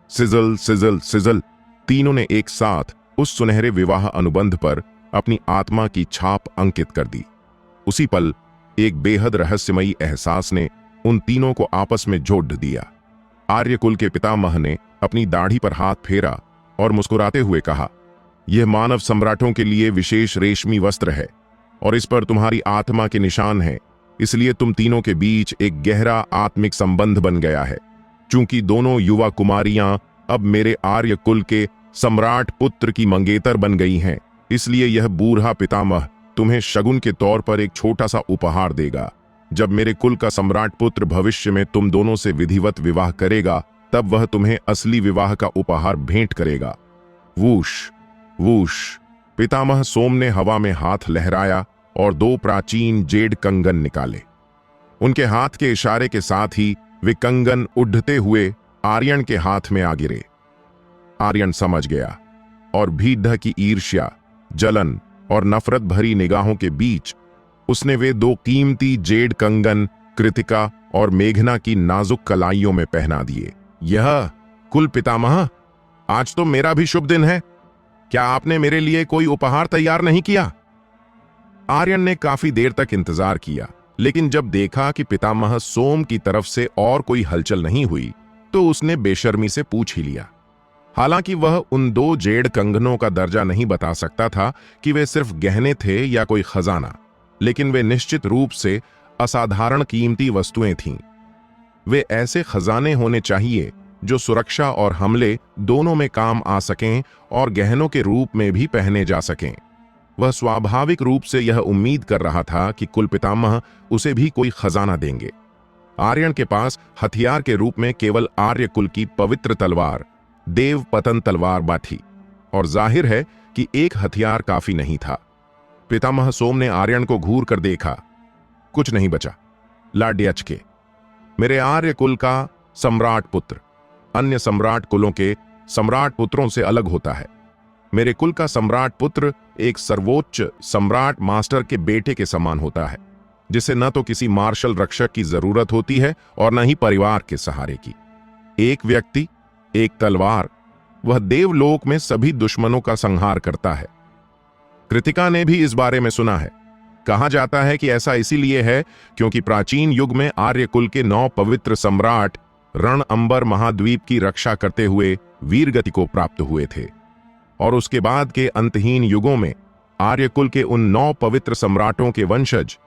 S1: Sizzle sizzle sizzle. तीनों ने एक साथ उस सुनहरे विवाह अनुबंध पर अपनी आत्मा की छाप अंकित कर दी। उसी पल एक बेहद रहस्यमयी एहसास ने उन तीनों को आपस में जोड़ दिया। आर्यकुल के पितामह ने अपनी दाढ़ी पर हाथ फेरा और मुस्कुराते हुए कहा, यह मानव सम्राटों के लिए विशेष रेशमी वस्त्र है और इस पर तुम्हारी आत्मा के निशान हैं। इसलिए तुम तीनों के बीच एक गहरा आत्मिक संबंध बन गया है। चूंकि दोनों युवा कुमारियां अब मेरे आर्य कुल के सम्राट पुत्र की मंगेतर बन गई हैं, इसलिए यह बूढ़ा पितामह तुम्हें शगुन के तौर पर एक छोटा सा उपहार देगा। जब मेरे कुल का सम्राट पुत्र भविष्य में तुम दोनों से विधिवत विवाह करेगा, तब वह तुम्हें असली विवाह का उपहार भेंट करेगा। Whoosh whoosh. पितामह सोम ने हवा में हाथ लहराया और 2 प्राचीन जेड कंगन निकाले। उनके हाथ के इशारे के साथ ही वे कंगन उड़ते हुए आर्यन के हाथ में आ गिरे। आर्यन समझ गया और भीड़ की ईर्ष्या, जलन और नफरत भरी निगाहों के बीच उसने वे 2 कीमती जेड कंगन कृतिका और मेघना की नाजुक कलाइयों में पहना दिए। यह कुल पितामह, आज तो मेरा भी शुभ दिन है। क्या आपने मेरे लिए कोई उपहार तैयार नहीं किया? आर्यन ने काफी देर तक इंतजार किया, लेकिन जब देखा कि पितामह सोम की तरफ से और कोई हलचल नहीं हुई, तो उसने बेशर्मी से पूछ ही लिया। हालांकि वह उन 2 जेड कंगनों का दर्जा नहीं बता सकता था कि वे सिर्फ गहने थे या कोई खजाना, लेकिन वे निश्चित रूप से असाधारण कीमती वस्तुएं थीं। वे ऐसे खजाने होने चाहिए जो सुरक्षा और हमले दोनों में काम आ सकें और गहनों के रूप में भी पहने जा सकें। वह स्वाभाविक रूप से यह उम्मीद कर रहा था कि कुल पितामह उसे भी कोई खजाना देंगे। आर्यन के पास हथियार के रूप में केवल आर्य कुल की पवित्र तलवार देव पतन तलवार थी, और जाहिर है कि एक हथियार काफी नहीं था। पितामह सोम ने आर्यन को घूर कर देखा। कुछ नहीं बचा। लाड्यचके, मेरे आर्य कुल का सम्राट पुत्र अन्य सम्राट कुलों के सम्राट पुत्रों से अलग होता है। मेरे कुल का सम्राट पुत्र एक सर्वोच्च सम्राट मास्टर के बेटे के समान होता है, जिसे न तो किसी मार्शल रक्षक की जरूरत होती है और न ही परिवार के सहारे की। एक व्यक्ति, एक तलवार, वह देवलोक में सभी दुश्मनों का संहार करता है। कृतिका ने भी इस बारे में सुना है। कहा जाता है कि ऐसा इसीलिए है क्योंकि प्राचीन युग में आर्य कुल के 9 पवित्र सम्राट रण अंबर महाद्वीप की रक्षा करते हुए वीरगति को प्राप्त हुए थे, और उसके बाद के अंतहीन युगों में आर्य कुल के उन 9 पवित्र सम्राटों के वंशज,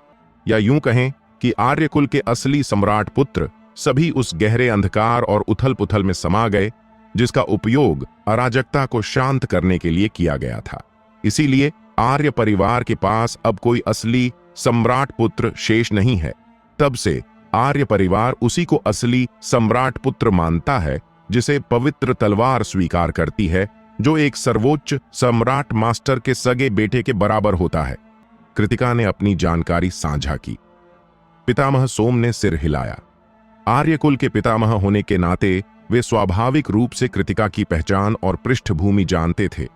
S1: या यूं कहें कि आर्य कुल के असली सम्राट पुत्र, सभी उस गहरे अंधकार और उथल पुथल में समा गए जिसका उपयोग अराजकता को शांत करने के लिए किया गया था। इसीलिए आर्य परिवार के पास अब कोई असली सम्राट पुत्र शेष नहीं है। तब से आर्य परिवार उसी को असली सम्राट पुत्र मानता है, जिसे पवित्र तलवार स्वीकार करती है, जो एक सर्वोच्च सम्राट मास्टर के सगे बेटे के बराबर होता है। कृतिका ने अपनी जानकारी साझा की। पितामह सोम ने सिर हिलाया। आर्य कुल के पितामह होने के नाते वे स्वाभाविक रूप से कृतिका की पहचान और पृष्ठभूमि जानते थे,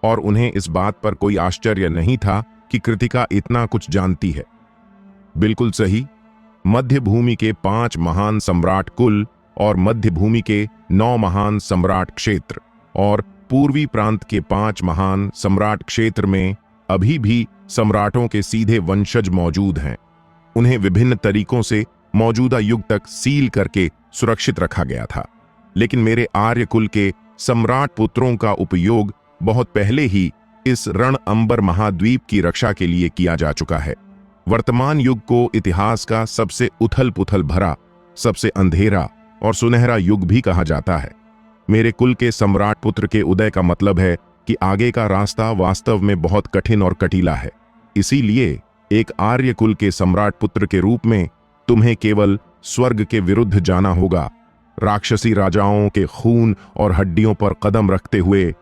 S1: और उन्हें इस बात पर कोई आश्चर्य नहीं था कि कृतिका इतना कुछ जानती है। बिल्कुल सही। मध्य भूमि के 5 महान सम्राट कुल और मध्य भूमि के 9 महान सम्राट क्षेत्र और पूर्वी प्रांत के 5 महान सम्राट क्षेत्र में अभी भी सम्राटों के सीधे वंशज मौजूद हैं। उन्हें विभिन्न तरीकों से मौजूदा युग तक सील करके सुरक्षित रखा गया था, लेकिन मेरे आर्य कुल के सम्राट पुत्रों का उपयोग बहुत पहले ही इस रण अंबर महाद्वीप की रक्षा के लिए किया जा चुका है। वर्तमान युग को इतिहास का सबसे उथल पुथल भरा, सबसे अंधेरा और सुनहरा युग भी कहा जाता है। मेरे कुल के सम्राट पुत्र के उदय का मतलब है कि आगे का रास्ता वास्तव में बहुत कठिन और कटीला है। इसीलिए एक आर्य कुल के सम्राट पुत्र के रूप में तुम्हें केवल स्वर्ग के विरुद्ध जाना होगा, राक्षसी राजाओं के खून और हड्डियों पर कदम रखते हुए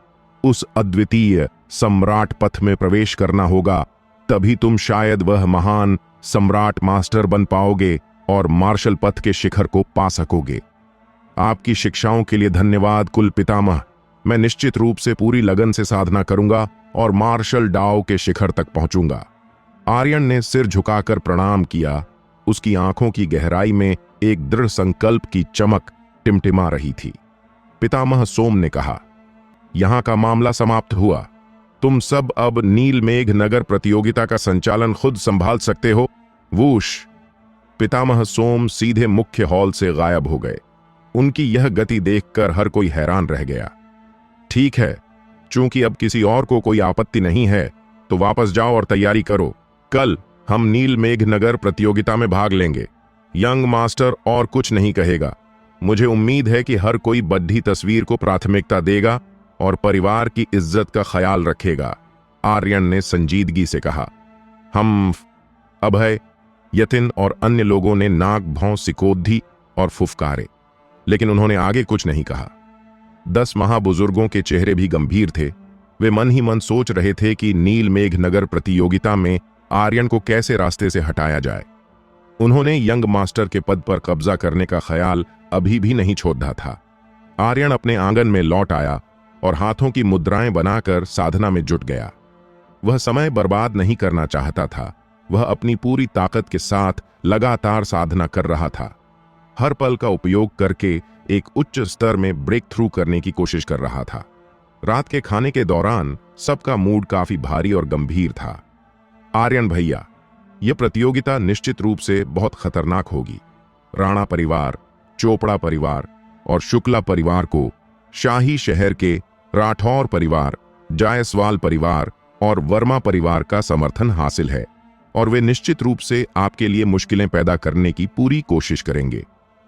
S1: उस अद्वितीय सम्राट पथ में प्रवेश करना होगा। तभी तुम शायद वह महान सम्राट मास्टर बन पाओगे और मार्शल पथ के शिखर को पा सकोगे। आपकी शिक्षाओं के लिए धन्यवाद कुल पितामह। मैं निश्चित रूप से पूरी लगन से साधना करूंगा और मार्शल डाओ के शिखर तक पहुंचूंगा। आर्यन ने सिर झुकाकर प्रणाम किया। उसकी आंखों की गहराई में एक दृढ़ संकल्प की चमक टिमटिमा रही थी। पितामह सोम ने कहा, यहां का मामला समाप्त हुआ। तुम सब अब नीलमेघ नगर प्रतियोगिता का संचालन खुद संभाल सकते हो। वूश। पितामह सोम सीधे मुख्य हॉल से गायब हो गए। उनकी यह गति देखकर हर कोई हैरान रह गया। ठीक है, चूंकि अब किसी और को कोई आपत्ति नहीं है, तो वापस जाओ और तैयारी करो। कल हम नीलमेघ नगर प्रतियोगिता में भाग लेंगे। यंग मास्टर और कुछ नहीं कहेगा। मुझे उम्मीद है कि हर कोई बढ़ी तस्वीर को प्राथमिकता देगा और परिवार की इज्जत का ख्याल रखेगा, आर्यन ने संजीदगी से कहा। हम अभय, यतिन और अन्य लोगों ने नाक भौं सिकोधी और फुफकारे, लेकिन उन्होंने आगे कुछ नहीं कहा। 10 महाबुजुर्गों के चेहरे भी गंभीर थे। वे मन ही मन सोच रहे थे कि नीलमेघ नगर प्रतियोगिता में आर्यन को कैसे रास्ते से हटाया जाए। उन्होंने यंग मास्टर के पद पर कब्जा करने का ख्याल अभी भी नहीं छोड़ा था। आर्यन अपने आंगन में लौट आया और हाथों की मुद्राएं बनाकर साधना में जुट गया। वह समय बर्बाद नहीं करना चाहता था। वह अपनी पूरी ताकत के साथ लगातार साधना कर रहा था, हर पल का उपयोग करके एक उच्च स्तर में ब्रेक थ्रू करने की कोशिश कर रहा था। रात के खाने के दौरान सबका मूड काफी भारी और गंभीर था। आर्यन भैया, यह प्रतियोगिता निश्चित रूप से बहुत खतरनाक होगी। राणा परिवार, चोपड़ा परिवार और शुक्ला परिवार को शाही शहर के राठौर परिवार, जायसवाल परिवार और वर्मा परिवार का समर्थन हासिल है और वे निश्चित रूप से आपके लिए मुश्किलें पैदा करने की पूरी कोशिश करेंगे।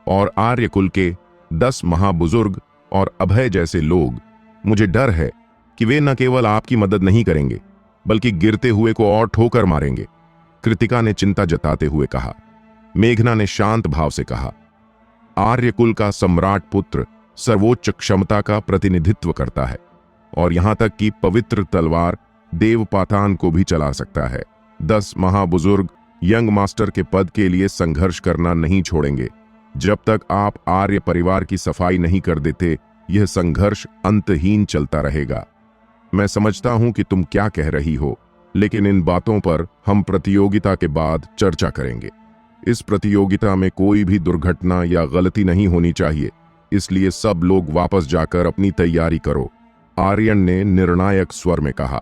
S1: और आर्यकुल के 10 महाबुजुर्ग और अभय जैसे लोग, मुझे डर है कि वे न केवल आपकी मदद नहीं करेंगे बल्कि गिरते हुए को और ठोकर मारेंगे, कृतिका ने चिंता जताते हुए कहा। मेघना ने शांत भाव से कहा, आर्यकुल का सम्राट पुत्र सर्वोच्च क्षमता का प्रतिनिधित्व करता है और यहां तक कि पवित्र तलवार देवपातान को भी चला सकता है। 10 महाबुजुर्ग यंग मास्टर के पद के लिए संघर्ष करना नहीं छोड़ेंगे। जब तक आप आर्य परिवार की सफाई नहीं कर देते, यह संघर्ष अंतहीन चलता रहेगा। मैं समझता हूं कि तुम क्या कह रही हो, लेकिन इन बातों पर हम प्रतियोगिता के बाद चर्चा करेंगे। इस प्रतियोगिता में कोई भी दुर्घटना या गलती नहीं होनी चाहिए, इसलिए सब लोग वापस जाकर अपनी तैयारी करो, आर्यन ने निर्णायक स्वर में कहा।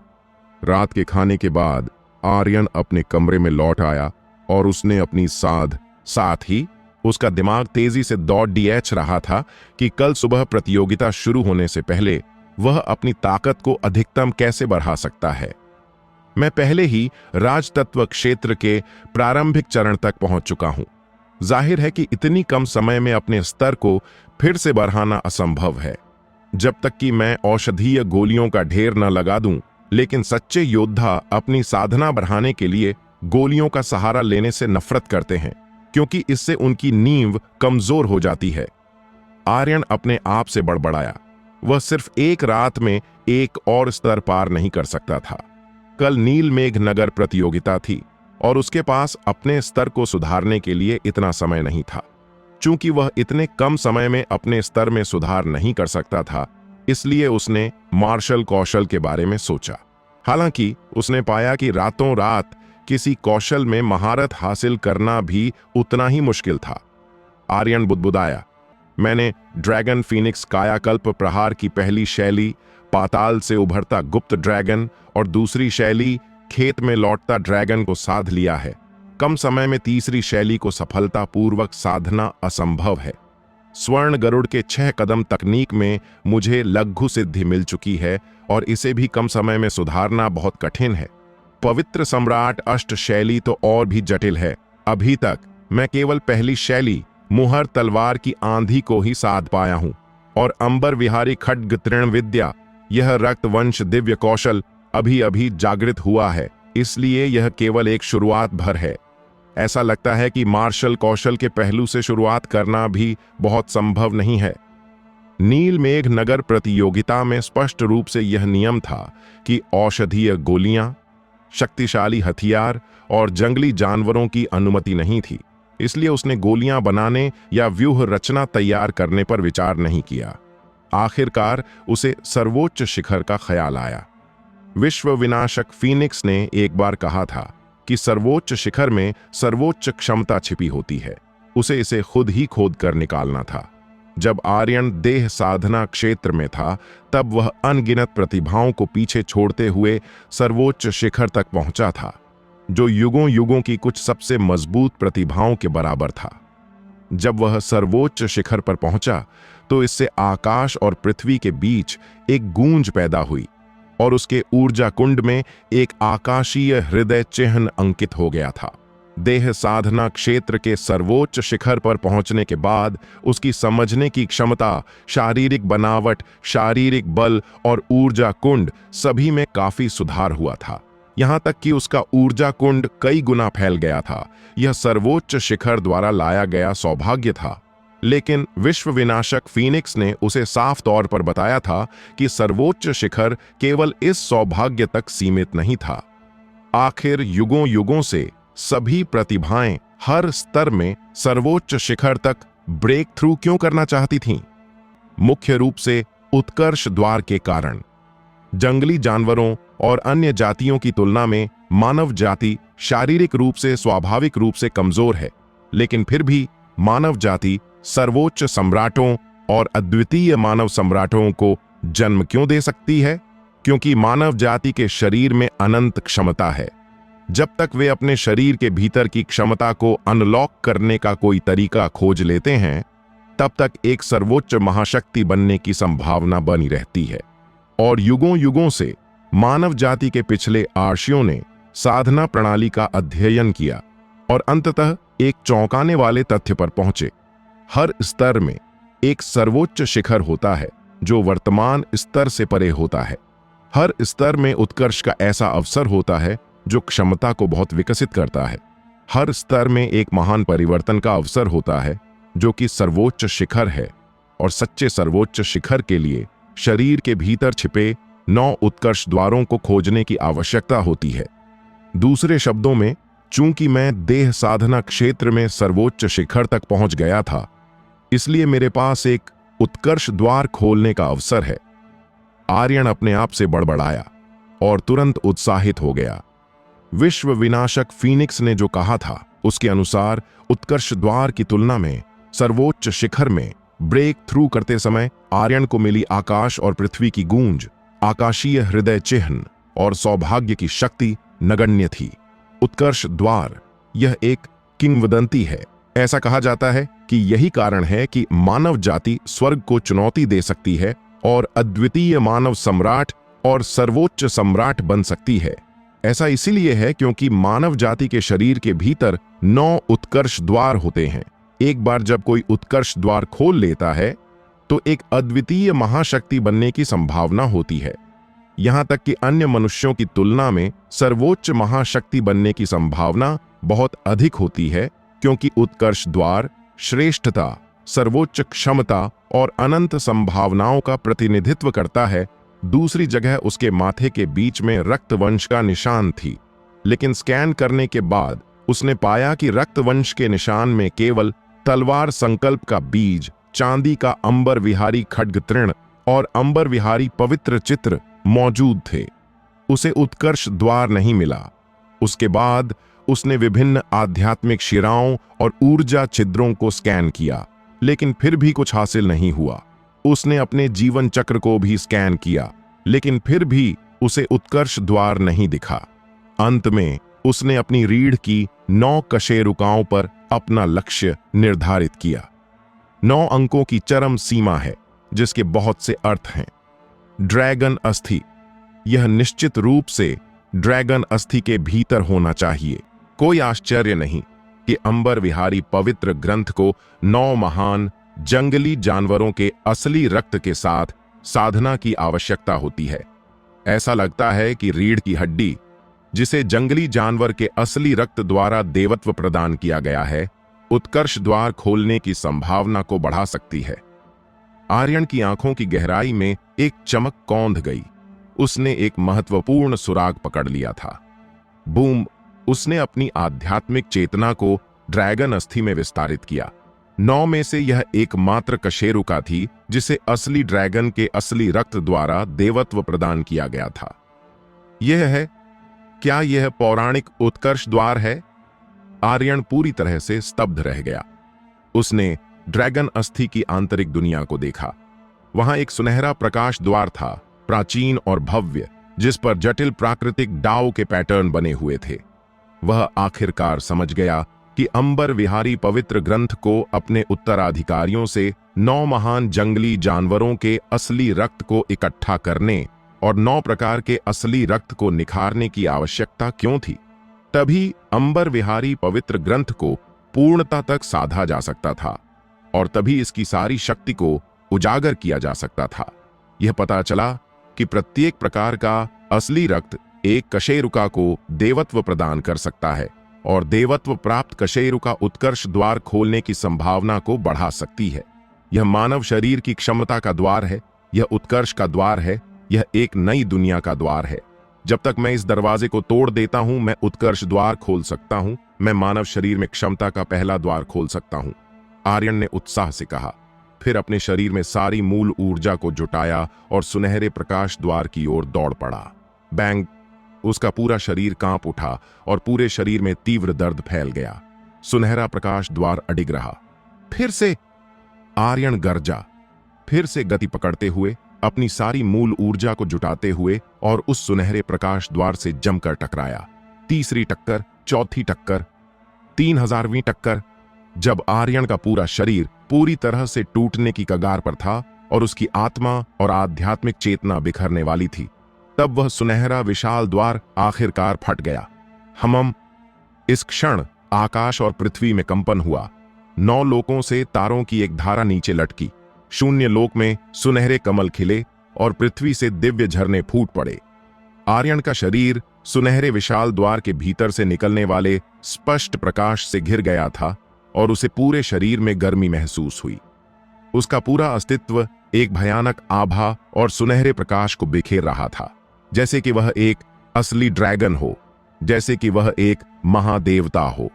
S1: रात के खाने के बाद आर्यन अपने कमरे में लौट आया और उसने अपनी साथ ही उसका दिमाग तेजी से दौड़ डीएच रहा था कि कल सुबह प्रतियोगिता शुरू होने से पहले वह अपनी ताकत को अधिकतम कैसे बढ़ा सकता है। मैं पहले ही राजतत्व क्षेत्र के प्रारंभिक चरण तक पहुंच चुका हूं। जाहिर है कि इतनी कम समय में अपने स्तर को फिर से बढ़ाना असंभव है, जब तक कि मैं औषधीय गोलियों का ढेर न लगा दूं। लेकिन सच्चे योद्धा अपनी साधना बढ़ाने के लिए गोलियों का सहारा लेने से नफरत करते हैं, क्योंकि इससे उनकी नींव कमजोर हो जाती है। आर्यन अपने आप से बड़बड़ाया। वह सिर्फ एक रात में एक और स्तर पार नहीं कर सकता था। कल नीलमेघ नगर प्रतियोगिता थी और उसके पास अपने स्तर को सुधारने के लिए इतना समय नहीं था। चूंकि वह इतने कम समय में अपने स्तर में सुधार नहीं कर सकता था, इसलिए उसने मार्शल कौशल के बारे में सोचा। हालांकि उसने पाया कि रातों रात किसी कौशल में महारत हासिल करना भी उतना ही मुश्किल था। आर्यन बुदबुदाया, मैंने ड्रैगन फीनिक्स कायाकल्प प्रहार की पहली शैली, पाताल से उभरता गुप्त ड्रैगन, और दूसरी शैली खेत में लौटता ड्रैगन को साध लिया है। कम समय में तीसरी शैली को सफलतापूर्वक साधना असंभव है। स्वर्ण गरुड़ के 6 कदम तकनीक में मुझे लघु सिद्धि मिल चुकी है और इसे भी कम समय में सुधारना बहुत कठिन है। पवित्र सम्राट अष्ट शैली तो और भी जटिल है। अभी तक मैं केवल पहली शैली मुहर तलवार की आंधी को ही साध पाया हूं, और अंबर विहारी खड्ग तृण विद्या, यह रक्तवंश दिव्य कौशल अभी अभी जागृत हुआ है, इसलिए यह केवल एक शुरुआत भर है। ऐसा लगता है कि मार्शल कौशल के पहलू से शुरुआत करना भी बहुत संभव नहीं है। नीलमेघ नगर प्रतियोगिता में स्पष्ट रूप से यह नियम था कि औषधीय गोलियां, शक्तिशाली हथियार और जंगली जानवरों की अनुमति नहीं थी, इसलिए उसने गोलियां बनाने या व्यूह रचना तैयार करने पर विचार नहीं किया। आखिरकार उसे सर्वोच्च शिखर का ख्याल आया। विश्व विनाशक फीनिक्स ने एक बार कहा था कि सर्वोच्च शिखर में सर्वोच्च क्षमता छिपी होती है, उसे इसे खुद ही खोद कर निकालना था। जब आर्यन देह साधना क्षेत्र में था, तब वह अनगिनत प्रतिभाओं को पीछे छोड़ते हुए सर्वोच्च शिखर तक पहुंचा था, जो युगों युगों की कुछ सबसे मजबूत प्रतिभाओं के बराबर था। जब वह सर्वोच्च शिखर पर पहुंचा, तो इससे आकाश और पृथ्वी के बीच एक गूंज पैदा हुई और उसके ऊर्जा कुंड में एक आकाशीय हृदय चिन्ह अंकित हो गया था। देह साधना क्षेत्र के सर्वोच्च शिखर पर पहुंचने के बाद उसकी समझने की क्षमता, शारीरिक बनावट, शारीरिक बल और ऊर्जा कुंड सभी में काफी सुधार हुआ था। यहां तक कि उसका ऊर्जा कुंड कई गुना फैल गया था। यह सर्वोच्च शिखर द्वारा लाया गया सौभाग्य था। लेकिन विश्व विनाशक फीनिक्स ने उसे साफ तौर पर बताया था कि सर्वोच्च शिखर केवल इस सौभाग्य तक सीमित नहीं था। आखिर युगों युगों से सभी प्रतिभाएं हर स्तर में सर्वोच्च शिखर तक ब्रेक थ्रू क्यों करना चाहती थीं? मुख्य रूप से उत्कर्ष द्वार के कारण। जंगली जानवरों और अन्य जातियों की तुलना में मानव जाति शारीरिक रूप से स्वाभाविक रूप से कमजोर है, लेकिन फिर भी मानव जाति सर्वोच्च सम्राटों और अद्वितीय मानव सम्राटों को जन्म क्यों दे सकती है? क्योंकि मानव जाति के शरीर में अनंत क्षमता है। जब तक वे अपने शरीर के भीतर की क्षमता को अनलॉक करने का कोई तरीका खोज लेते हैं, तब तक एक सर्वोच्च महाशक्ति बनने की संभावना बनी रहती है। और युगों युगों से मानव जाति के पिछले आर्षियों ने साधना प्रणाली का अध्ययन किया और अंततः एक चौंकाने वाले तथ्य पर पहुंचे। हर स्तर में एक सर्वोच्च शिखर होता है जो वर्तमान स्तर से परे होता है। हर स्तर में उत्कर्ष का ऐसा अवसर होता है जो क्षमता को बहुत विकसित करता है। हर स्तर में एक महान परिवर्तन का अवसर होता है जो कि सर्वोच्च शिखर है। और सच्चे सर्वोच्च शिखर के लिए शरीर के भीतर छिपे 9 उत्कर्ष द्वारों को खोजने की आवश्यकता होती है। दूसरे शब्दों में, चूंकि मैं देह साधना क्षेत्र में सर्वोच्च शिखर तक पहुंच गया था, इसलिए मेरे पास एक उत्कर्ष द्वार खोलने का अवसर है। आर्यन अपने आप से बड़बड़ाया और तुरंत उत्साहित हो गया। विश्व विनाशक फीनिक्स ने जो कहा था उसके अनुसार उत्कर्ष द्वार की तुलना में सर्वोच्च शिखर में ब्रेक थ्रू करते समय आर्यन को मिली आकाश और पृथ्वी की गूंज, आकाशीय हृदय चिन्ह और सौभाग्य की शक्ति नगण्य थी। उत्कर्ष द्वार यह एक किंवदंती है। ऐसा कहा जाता है कि यही कारण है कि मानव जाति स्वर्ग को चुनौती दे सकती है और अद्वितीय मानव सम्राट और सर्वोच्च सम्राट बन सकती है। ऐसा इसीलिए है क्योंकि मानव जाति के शरीर के भीतर 9 उत्कर्ष द्वार होते हैं। एक बार जब कोई उत्कर्ष द्वार खोल लेता है तो एक अद्वितीय महाशक्ति बनने की संभावना होती है। यहां तक कि अन्य मनुष्यों की तुलना में सर्वोच्च महाशक्ति बनने की संभावना बहुत अधिक होती है, क्योंकि उत्कर्ष द्वार श्रेष्ठता, सर्वोच्च क्षमता और अनंत संभावनाओं का प्रतिनिधित्व करता है। दूसरी जगह उसके माथे के बीच में रक्तवंश का निशान थी, लेकिन स्कैन करने के बाद उसने पाया कि रक्तवंश के निशान में केवल तलवार संकल्प का बीज, चांदी का अंबर विहारी खड्ग तृण और अंबर विहारी पवित्र चित्र मौजूद थे। उसे उत्कर्ष द्वार नहीं मिला। उसके बाद उसने विभिन्न आध्यात्मिक शिराओं और ऊर्जा छिद्रों को स्कैन किया, लेकिन फिर भी कुछ हासिल नहीं हुआ। उसने अपने जीवन चक्र को भी स्कैन किया, लेकिन फिर भी उसे उत्कर्ष द्वार नहीं दिखा। अंत में उसने अपनी रीढ़ की 9 कशेरुकाओं पर अपना लक्ष्य निर्धारित किया। 9 अंकों की चरम सीमा है जिसके बहुत से अर्थ हैं। ड्रैगन अस्थि, यह निश्चित रूप से ड्रैगन अस्थि के भीतर होना चाहिए। कोई आश्चर्य नहीं कि अंबर विहारी पवित्र ग्रंथ को 9 महान जंगली जानवरों के असली रक्त के साथ साधना की आवश्यकता होती है। ऐसा लगता है कि रीढ़ की हड्डी, जिसे जंगली जानवर के असली रक्त द्वारा देवत्व प्रदान किया गया है, उत्कर्ष द्वार खोलने की संभावना को बढ़ा सकती है। आर्यन की आंखों की गहराई में एक चमक कौंध गई। उसने एक महत्वपूर्ण सुराग पकड़ लिया था। बूम! उसने अपनी आध्यात्मिक चेतना को ड्रैगन अस्थि में विस्तारित किया। 9 में से यह एकमात्र कशेरुका थी जिसे असली ड्रैगन के असली रक्त द्वारा देवत्व प्रदान किया गया था। यह है, क्या यह पौराणिक उत्कर्ष द्वार है? आर्यन पूरी तरह से स्तब्ध रह गया। उसने ड्रैगन अस्थि की आंतरिक दुनिया को देखा। वहां एक सुनहरा प्रकाश द्वार था, प्राचीन और भव्य, जिस पर जटिल प्राकृतिक डाव के पैटर्न बने हुए थे। वह आखिरकार समझ गया कि अंबर विहारी पवित्र ग्रंथ को अपने उत्तराधिकारियों से 9 महान जंगली जानवरों के असली रक्त को इकट्ठा करने और 9 प्रकार के असली रक्त को निखारने की आवश्यकता क्यों थी? तभी अंबर विहारी पवित्र ग्रंथ को पूर्णता तक साधा जा सकता था और तभी इसकी सारी शक्ति को उजागर किया जा सकता था। यह पता चला कि प्रत्येक प्रकार का असली रक्त एक कशेरुका को देवत्व प्रदान कर सकता है और देवत्व प्राप्त कशेरुका उत्कर्ष द्वार खोलने की संभावना को बढ़ा सकती है। यह मानव शरीर की क्षमता का द्वार है, यह उत्कर्ष का द्वार है, यह एक नई दुनिया का द्वार है। जब तक मैं इस दरवाजे को तोड़ देता हूं, मैं उत्कर्ष द्वार खोल सकता हूं, मैं मानव शरीर में क्षमता का पहला द्वार खोल सकता हूं, आर्यन ने उत्साह से कहा। फिर अपने शरीर में सारी मूल ऊर्जा को जुटाया और सुनहरे प्रकाश द्वार की ओर दौड़ पड़ा। बैंग! उसका पूरा शरीर कांप उठा और पूरे शरीर में तीव्र दर्द फैल गया। सुनहरा प्रकाश द्वार अडिग रहा। फिर से आर्यन गरजा, फिर से गति पकड़ते हुए, अपनी सारी मूल ऊर्जा को जुटाते हुए और उस सुनहरे प्रकाश द्वार से जमकर टकराया। तीसरी टक्कर, चौथी टक्कर, 3000वीं टक्कर। जब आर्यन का पूरा शरीर पूरी तरह से टूटने की कगार पर था और उसकी आत्मा और आध्यात्मिक चेतना बिखरने वाली थी, तब वह सुनहरा विशाल द्वार आखिरकार फट गया। हमम! इस क्षण आकाश और पृथ्वी में कंपन हुआ। 9 लोकों से तारों की एक धारा नीचे लटकी। शून्य लोक में सुनहरे कमल खिले और पृथ्वी से दिव्य झरने फूट पड़े। आर्यन का शरीर सुनहरे विशाल द्वार के भीतर से निकलने वाले स्पष्ट प्रकाश से घिर गया था और उसे पूरे शरीर में गर्मी महसूस हुई। उसका पूरा अस्तित्व एक भयानक आभा और सुनहरे प्रकाश को बिखेर रहा था, जैसे कि वह एक असली ड्रैगन हो, जैसे कि वह एक महादेवता हो।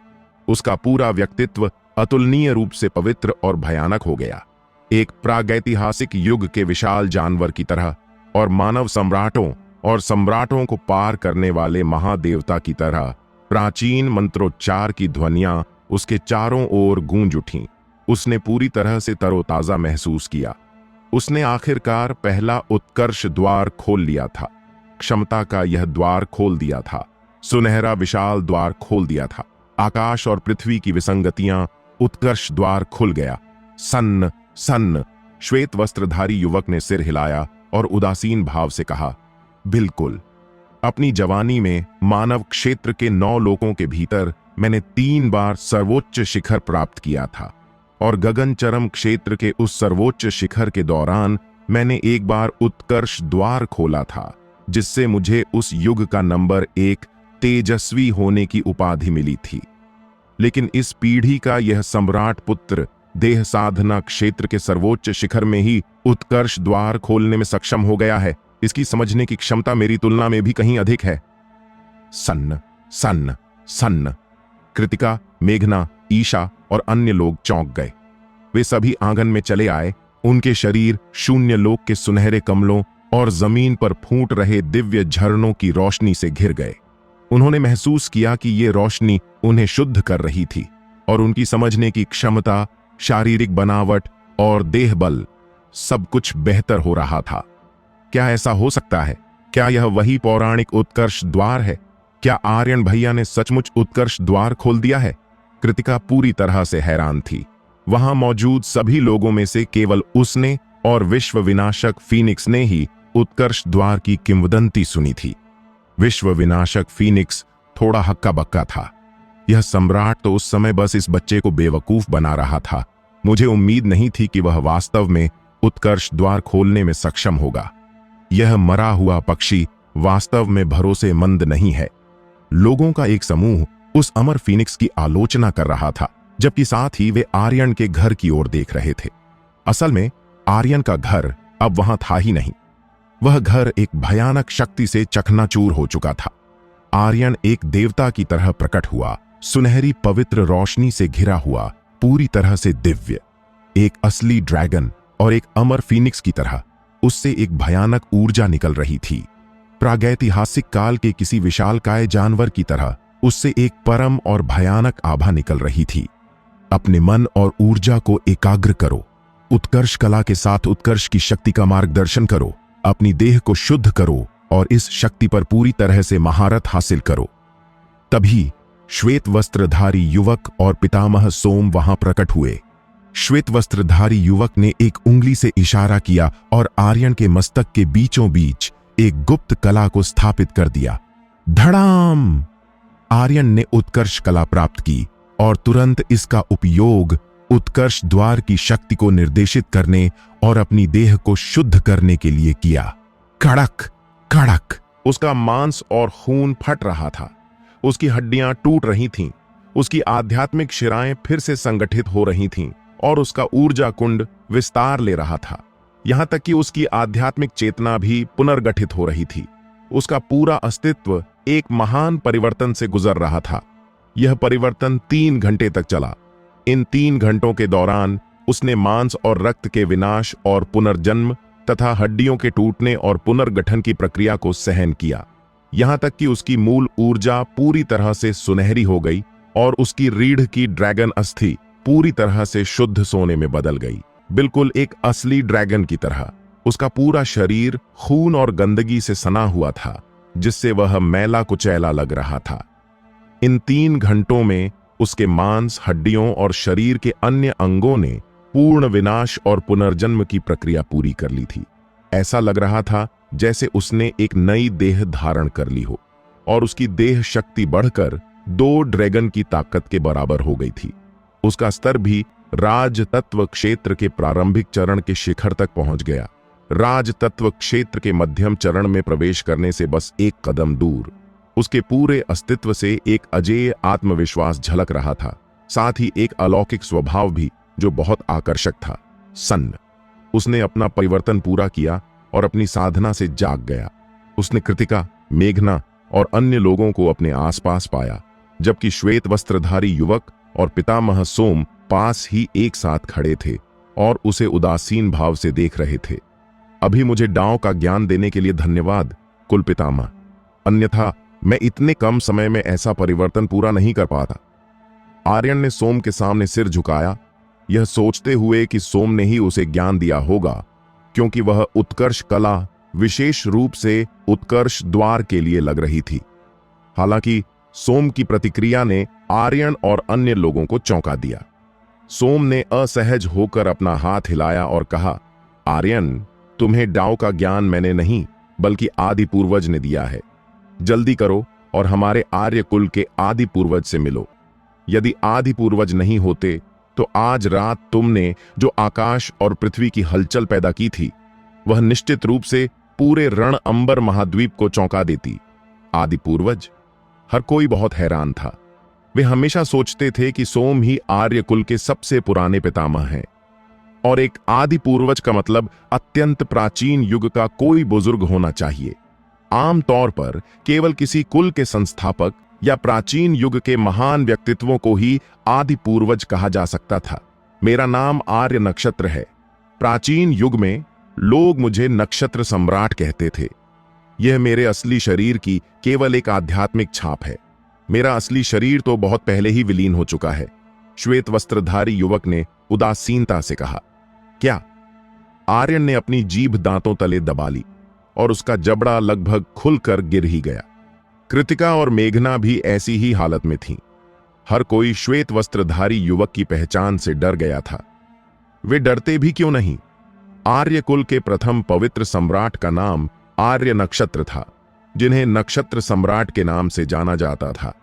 S1: उसका पूरा व्यक्तित्व अतुलनीय रूप से पवित्र और भयानक हो गया, एक प्रागैतिहासिक युग के विशाल जानवर की तरह और मानव सम्राटों को पार करने वाले महादेवता की तरह। प्राचीन मंत्रोच्चार की ध्वनियां उसके चारों ओर गूंज उठीं। उसने पूरी तरह से तरोताजा महसूस किया। उसने आखिरकार पहला उत्कर्ष द्वार खोल लिया था। क्षमता का यह द्वार खोल दिया था, सुनहरा विशाल द्वार खोल दिया था। आकाश और पृथ्वी की विसंगतियां, उत्कर्ष द्वार खुल गया। सन्न सन्न! श्वेत वस्त्रधारी युवक ने सिर हिलाया और उदासीन भाव से कहा, बिल्कुल। अपनी जवानी में मानव क्षेत्र के 9 लोकों के भीतर मैंने 3 बार सर्वोच्च शिखर प्राप्त किया था और गगनचरम क्षेत्र के उस सर्वोच्च शिखर के दौरान मैंने एक बार उत्कर्ष द्वार खोला था, जिससे मुझे उस युग का नंबर 1 तेजस्वी होने की उपाधि मिली थी। लेकिन इस पीढ़ी का यह सम्राट पुत्र देह साधना क्षेत्र के सर्वोच्च शिखर में ही उत्कर्ष द्वार खोलने में सक्षम हो गया है। इसकी समझने की क्षमता मेरी तुलना में भी कहीं अधिक है। सन्न सन्न सन्न! कृतिका, मेघना, ईशा और अन्य लोग चौंक गए। वे सभी आंगन में चले आए। उनके शरीर शून्य लोक के सुनहरे कमलों और जमीन पर फूट रहे दिव्य झरनों की रोशनी से घिर गए। उन्होंने महसूस किया कि ये रोशनी उन्हें शुद्ध कर रही थी और उनकी समझने की क्षमता, शारीरिक बनावट और देह बल, सब कुछ बेहतर हो रहा था। क्या ऐसा हो सकता है? क्या यह वही पौराणिक उत्कर्ष द्वार है? क्या आर्यन भैया ने सचमुच उत्कर्ष द्वार खोल दिया है? कृतिका पूरी तरह से हैरान थी। वहां मौजूद सभी लोगों में से केवल उसने और विश्व विनाशक फीनिक्स ने ही उत्कर्ष द्वार की किंवदंती सुनी थी। विश्व विनाशक फीनिक्स थोड़ा हक्का बक्का था। यह सम्राट तो उस समय बस इस बच्चे को बेवकूफ बना रहा था। मुझे उम्मीद नहीं थी कि वह वास्तव में उत्कर्ष द्वार खोलने में सक्षम होगा। यह मरा हुआ पक्षी वास्तव में भरोसेमंद नहीं है। लोगों का एक समूह उस अमर फीनिक्स की आलोचना कर रहा था, जबकि साथ ही वे आर्यन के घर की ओर देख रहे थे। असल में आर्यन का घर अब वहां था ही नहीं। वह घर एक भयानक शक्ति से चकनाचूर हो चुका था। आर्यन एक देवता की तरह प्रकट हुआ, सुनहरी पवित्र रोशनी से घिरा हुआ, पूरी तरह से दिव्य, एक असली ड्रैगन और एक अमर फीनिक्स की तरह। उससे एक भयानक ऊर्जा निकल रही थी, प्रागैतिहासिक काल के किसी विशालकाय जानवर की तरह। उससे एक परम और भयानक आभा निकल रही थी। अपने मन और ऊर्जा को एकाग्र करो, उत्कर्ष कला के साथ उत्कर्ष की शक्ति का मार्गदर्शन करो, अपनी देह को शुद्ध करो और इस शक्ति पर पूरी तरह से महारत हासिल करो। तभी श्वेत वस्त्रधारी युवक और पितामह सोम वहां प्रकट हुए। श्वेत वस्त्रधारी युवक ने एक उंगली से इशारा किया और आर्यन के मस्तक के बीचों बीच एक गुप्त कला को स्थापित कर दिया। धड़ाम! आर्यन ने उत्कर्ष कला प्राप्त की और तुरंत इसका उपयोग उत्कर्ष द्वार की शक्ति को निर्देशित करने और अपनी देह को शुद्ध करने के लिए किया। कड़क कड़क उसका मांस और खून फट रहा था, उसकी हड्डियां टूट रही थीं, उसकी आध्यात्मिक शिराएं फिर से संगठित हो रही थीं और उसका ऊर्जा कुंड विस्तार ले रहा था। यहां तक कि उसकी आध्यात्मिक चेतना भी पुनर्गठित हो रही थी। उसका पूरा अस्तित्व एक महान परिवर्तन से गुजर रहा था। यह परिवर्तन 3 घंटे तक चला। इन 3 घंटों के दौरान उसने मांस और रक्त के विनाश और पुनर्जन्म तथा हड्डियों के टूटने और पुनर्गठन की प्रक्रिया को सहन किया। यहां तक कि उसकी मूल ऊर्जा पूरी तरह से सुनहरी हो गई और उसकी रीढ़ की ड्रैगन अस्थि पूरी तरह से शुद्ध सोने में बदल गई, बिल्कुल एक असली ड्रैगन की तरह। उसका पूरा शरीर खून और गंदगी से सना हुआ था, जिससे वह मैला कुचैला लग रहा था। इन 3 घंटों में उसके मांस, हड्डियों और शरीर के अन्य अंगों ने पूर्ण विनाश और पुनर्जन्म की प्रक्रिया पूरी कर ली थी। ऐसा लग रहा था जैसे उसने एक नई देह धारण कर ली हो और उसकी देह शक्ति बढ़कर 2 ड्रैगन की ताकत के बराबर हो गई थी। उसका स्तर भी राज तत्व क्षेत्र के प्रारंभिक चरण के शिखर तक पहुंच गया। राज तत्व क्षेत्र के मध्यम चरण में प्रवेश करने से बस एक कदम दूर उसके पूरे अस्तित्व से एक अजेय आत्मविश्वास झलक रहा था, साथ ही एक अलौकिक स्वभाव भी जो बहुत आकर्षक था। सन्न उसने अपना परिवर्तन पूरा किया और अपनी साधना से जाग गया। उसने कृतिका, मेघना और अन्य लोगों को अपने आसपास पाया, जबकि श्वेत वस्त्रधारी युवक और पितामह सोम पास ही एक साथ खड़े थे और उसे उदासीन भाव से देख रहे थे। अभी मुझे डाव का ज्ञान देने के लिए धन्यवाद कुल पितामह, अन्यथा मैं इतने कम समय में ऐसा परिवर्तन पूरा नहीं कर पाता। आर्यन ने सोम के सामने सिर झुकाया, यह सोचते हुए कि सोम ने ही उसे ज्ञान दिया होगा, क्योंकि वह उत्कर्ष कला विशेष रूप से उत्कर्ष द्वार के लिए लग रही थी। हालांकि सोम की प्रतिक्रिया ने आर्यन और अन्य लोगों को चौंका दिया। सोम ने असहज होकर अपना हाथ हिलाया और कहा, आर्यन, तुम्हें डाव का ज्ञान मैंने नहीं बल्कि आदि पूर्वज ने दिया है। जल्दी करो और हमारे आर्य कुल के आदि पूर्वज से मिलो। यदि आदि पूर्वज नहीं होते तो आज रात तुमने जो आकाश और पृथ्वी की हलचल पैदा की थी, वह निश्चित रूप से पूरे रण अंबर महाद्वीप को चौंका देती। आदि पूर्वज? हर कोई बहुत हैरान था। वे हमेशा सोचते थे कि सोम ही आर्य कुल के सबसे पुराने पितामह हैं, और एक आदि पूर्वज का मतलब अत्यंत प्राचीन युग का कोई बुजुर्ग होना चाहिए। आमतौर पर केवल किसी कुल के संस्थापक या प्राचीन युग के महान व्यक्तित्वों को ही आदि पूर्वज कहा जा सकता था। मेरा नाम आर्य नक्षत्र है। प्राचीन युग में लोग मुझे नक्षत्र सम्राट कहते थे। यह मेरे असली शरीर की केवल एक आध्यात्मिक छाप है। मेरा असली शरीर तो बहुत पहले ही विलीन हो चुका है। श्वेत वस्त्रधारी युवक ने उदासीनता से कहा। क्या? आर्यन ने अपनी जीभ दांतों तले दबा ली और उसका जबड़ा लगभग खुलकर गिर ही गया। कृतिका और मेघना भी ऐसी ही हालत में थीं। हर कोई श्वेत वस्त्रधारी युवक की पहचान से डर गया था। वे डरते भी क्यों नहीं? आर्य कुल के प्रथम पवित्र सम्राट का नाम आर्य नक्षत्र था, जिन्हें नक्षत्र सम्राट के नाम से जाना जाता था।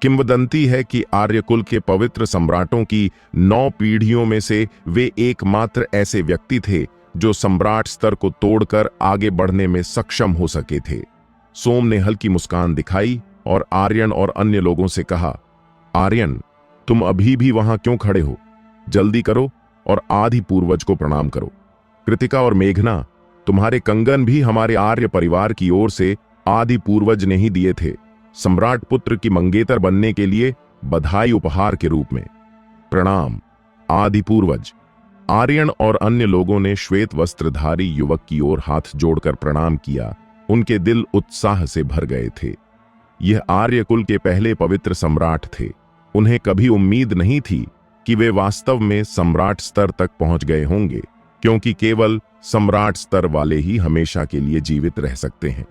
S1: किंवदंती है कि आर्य कुल के पवित्र सम्राटों की 9 पीढ़ियों में से वे एकमात्र ऐसे व्यक्ति थे जो सम्राट स्तर को तोड़कर आगे बढ़ने में सक्षम हो सके थे। सोम ने हल्की मुस्कान दिखाई और आर्यन और अन्य लोगों से कहा, आर्यन, तुम अभी भी वहां क्यों खड़े हो? जल्दी करो और आदि पूर्वज को प्रणाम करो। कृतिका और मेघना, तुम्हारे कंगन भी हमारे आर्य परिवार की ओर से आदि पूर्वज ने ही दिए थे, सम्राट पुत्र की मंगेतर बनने के लिए बधाई उपहार के रूप में। प्रणाम आदि पूर्वज। आर्यन और अन्य लोगों ने श्वेत वस्त्रधारी युवक की ओर हाथ जोड़कर प्रणाम किया। उनके दिल उत्साह से भर गए थे। यह आर्य कुल के पहले पवित्र सम्राट थे। उन्हें कभी उम्मीद नहीं थी कि वे वास्तव में सम्राट स्तर तक पहुंच गए होंगे, क्योंकि केवल सम्राट स्तर वाले ही हमेशा के लिए जीवित रह सकते हैं,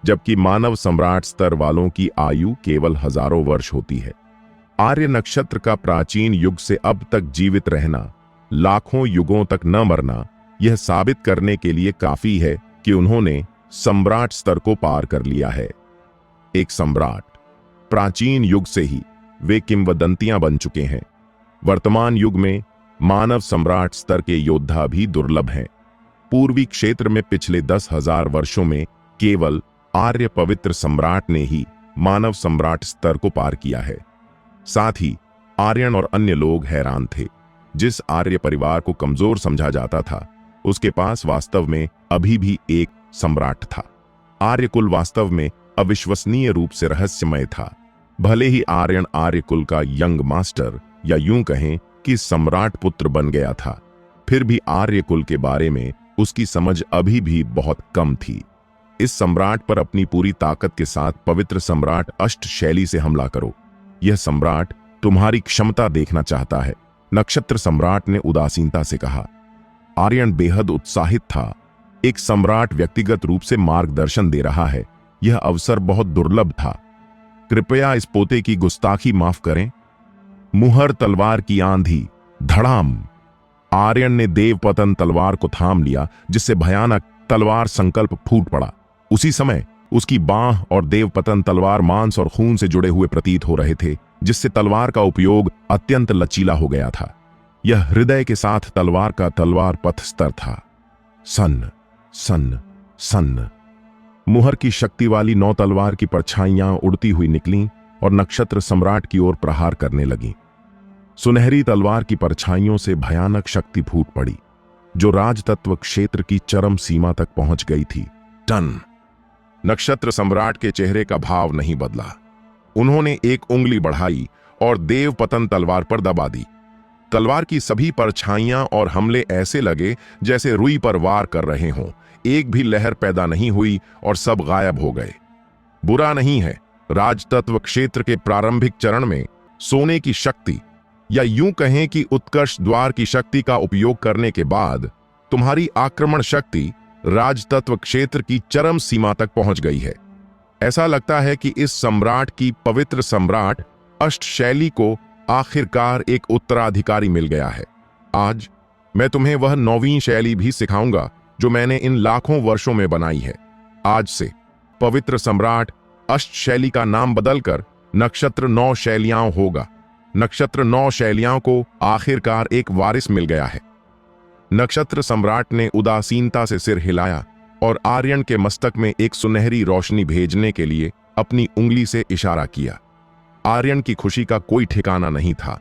S1: जबकि मानव सम्राट स्तर वालों की आयु केवल हजारों वर्ष होती है। आर्य नक्षत्र का प्राचीन युग से अब तक जीवित रहना, लाखों युगों तक न मरना, यह साबित करने के लिए काफी है कि उन्होंने सम्राट स्तर को पार कर लिया है। एक सम्राट। प्राचीन युग से ही वे किंवदंतियां बन चुके हैं। वर्तमान युग में मानव सम्राट स्तर के योद्धा भी दुर्लभ हैं। पूर्वी क्षेत्र में पिछले 10,000 वर्षों में केवल आर्य पवित्र सम्राट ने ही मानव सम्राट स्तर को पार किया है। साथ ही आर्यन और अन्य लोग हैरान थे। जिस आर्य परिवार को कमजोर समझा जाता था, उसके पास वास्तव में अभी भी एक सम्राट था। आर्य कुल वास्तव में अविश्वसनीय रूप से रहस्यमय था। भले ही आर्यन आर्य कुल का यंग मास्टर या यूं कहें कि सम्राट पुत्र बन गया था, फिर भी आर्य कुल के बारे में उसकी समझ अभी भी बहुत कम थी। इस सम्राट पर अपनी पूरी ताकत के साथ पवित्र सम्राट अष्टशैली से हमला करो। यह सम्राट तुम्हारी क्षमता देखना चाहता है, नक्षत्र सम्राट ने उदासीनता से कहा। आर्यन बेहद उत्साहित था। एक सम्राट व्यक्तिगत रूप से मार्गदर्शन दे रहा है, यह अवसर बहुत दुर्लभ था। कृपया इस पोते की गुस्ताखी माफ करें। मुहर तलवार की आंधी, धड़ाम। आर्यन ने देवपतन तलवार को थाम लिया, जिससे भयानक तलवार संकल्प फूट पड़ा। उसी समय उसकी बांह और देवपतन तलवार मांस और खून से जुड़े हुए प्रतीत हो रहे थे, जिससे तलवार का उपयोग अत्यंत लचीला हो गया था। यह हृदय के साथ तलवार का तलवार पथ स्तर था। सन्न सन्न सन्न। मुहर की शक्ति वाली 9 तलवार की परछाइयां उड़ती हुई निकलीं और नक्षत्र सम्राट की ओर प्रहार करने लगीं। सुनहरी तलवार की परछाइयों से भयानक शक्ति फूट पड़ी, जो राजतत्व क्षेत्र की चरम सीमा तक पहुंच गई थी। टन। नक्षत्र सम्राट के चेहरे का भाव नहीं बदला। उन्होंने एक उंगली बढ़ाई और देवपतन तलवार पर दबा दी। तलवार की सभी परछाइयां और हमले ऐसे लगे जैसे रुई पर वार कर रहे हों। एक भी लहर पैदा नहीं हुई और सब गायब हो गए। बुरा नहीं है, राजतत्व क्षेत्र के प्रारंभिक चरण में सोने की शक्ति या यूं कहें कि उत्कर्ष द्वार की शक्ति का उपयोग करने के बाद तुम्हारी आक्रमण शक्ति राजतत्व क्षेत्र की चरम सीमा तक पहुंच गई है। ऐसा लगता है कि इस सम्राट की पवित्र सम्राट अष्टशैली को आखिरकार एक उत्तराधिकारी मिल गया है। आज मैं तुम्हें वह 9वीं शैली भी सिखाऊंगा जो मैंने इन लाखों वर्षों में बनाई है। आज से पवित्र सम्राट अष्टशैली का नाम बदलकर नक्षत्र 9 शैलियां होगा। नक्षत्र 9 शैलियां को आखिरकार एक वारिस मिल गया है। नक्षत्र सम्राट ने उदासीनता से सिर हिलाया और आर्यन के मस्तक में एक सुनहरी रोशनी भेजने के लिए अपनी उंगली से इशारा किया। आर्यन की खुशी का कोई ठिकाना नहीं था।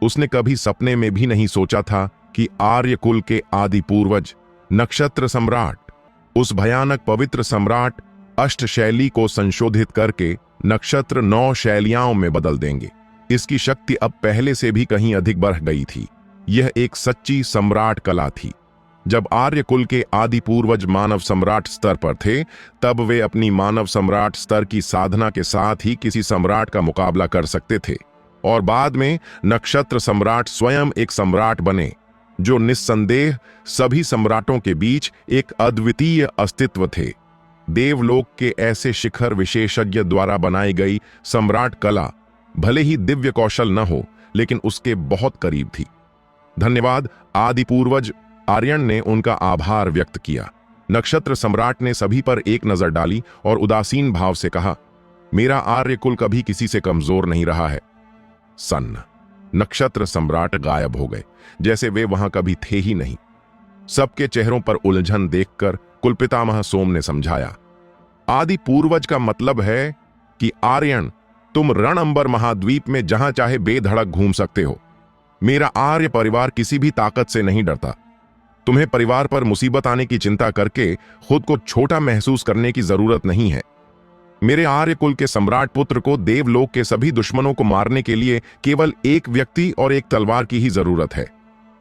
S1: उसने कभी सपने में भी नहीं सोचा था कि आर्य कुल के आदि पूर्वज नक्षत्र सम्राट उस भयानक पवित्र सम्राट अष्टशैली को संशोधित करके नक्षत्र 9 शैलियाओं में बदल देंगे। इसकी शक्ति अब पहले से भी कहीं अधिक बढ़ गई थी। यह एक सच्ची सम्राट कला थी। जब आर्य कुल के आदि पूर्वज मानव सम्राट स्तर पर थे, तब वे अपनी मानव सम्राट स्तर की साधना के साथ ही किसी सम्राट का मुकाबला कर सकते थे, और बाद में नक्षत्र सम्राट स्वयं एक सम्राट बने, जो निस्संदेह सभी सम्राटों के बीच एक अद्वितीय अस्तित्व थे। देवलोक के ऐसे शिखर विशेषज्ञ द्वारा बनाई गई सम्राट कला भले ही दिव्य कौशल न हो, लेकिन उसके बहुत करीब थी। धन्यवाद आदि पूर्वज। आर्यन ने उनका आभार व्यक्त किया। नक्षत्र सम्राट ने सभी पर एक नजर डाली और उदासीन भाव से कहा, मेरा आर्य कुल कभी किसी से कमजोर नहीं रहा है। सन्न। नक्षत्र सम्राट गायब हो गए, जैसे वे वहां कभी थे ही नहीं। सबके चेहरों पर उलझन देखकर कुलपितामह सोम ने समझाया, आदि पूर्वज का मतलब है कि आर्यन, तुम रणअंबर महाद्वीप में जहां चाहे बेधड़क घूम सकते हो। मेरा आर्य परिवार किसी भी ताकत से नहीं डरता। तुम्हें परिवार पर मुसीबत आने की चिंता करके खुद को छोटा महसूस करने की जरूरत नहीं है। मेरे आर्य कुल के सम्राट पुत्र को देवलोक के सभी दुश्मनों को मारने के लिए केवल एक व्यक्ति और एक तलवार की ही जरूरत है।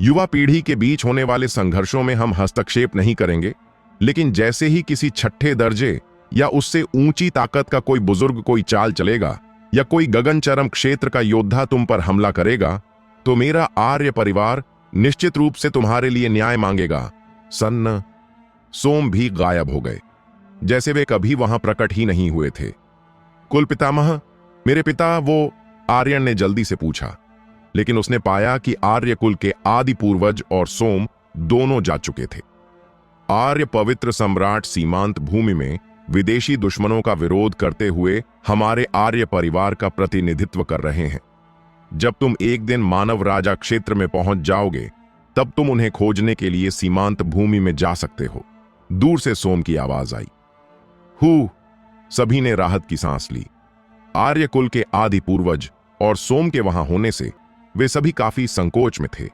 S1: युवा पीढ़ी के बीच होने वाले संघर्षों में हम हस्तक्षेप नहीं करेंगे, लेकिन जैसे ही किसी छठे दर्जे या उससे ऊंची ताकत का कोई बुजुर्ग कोई चाल चलेगा या कोई गगनचरम क्षेत्र का योद्धा तुम पर हमला करेगा, तो मेरा आर्य परिवार निश्चित रूप से तुम्हारे लिए न्याय मांगेगा। सन्न। सोम भी गायब हो गए, जैसे वे कभी वहां प्रकट ही नहीं हुए थे। कुल पितामह, मेरे पिता, वो आर्यन ने जल्दी से पूछा, लेकिन उसने पाया कि आर्य कुल के आदि पूर्वज और सोम दोनों जा चुके थे। आर्य पवित्र सम्राट सीमांत भूमि में विदेशी दुश्मनों का विरोध करते हुए हमारे आर्य परिवार का प्रतिनिधित्व कर रहे हैं। जब तुम एक दिन मानव राजा क्षेत्र में पहुंच जाओगे, तब तुम उन्हें खोजने के लिए सीमांत भूमि में जा सकते हो। दूर से सोम की आवाज आई। हू! सभी ने राहत की सांस ली। आर्य कुल के आदि पूर्वज और सोम के वहां होने से वे सभी काफी संकोच में थे।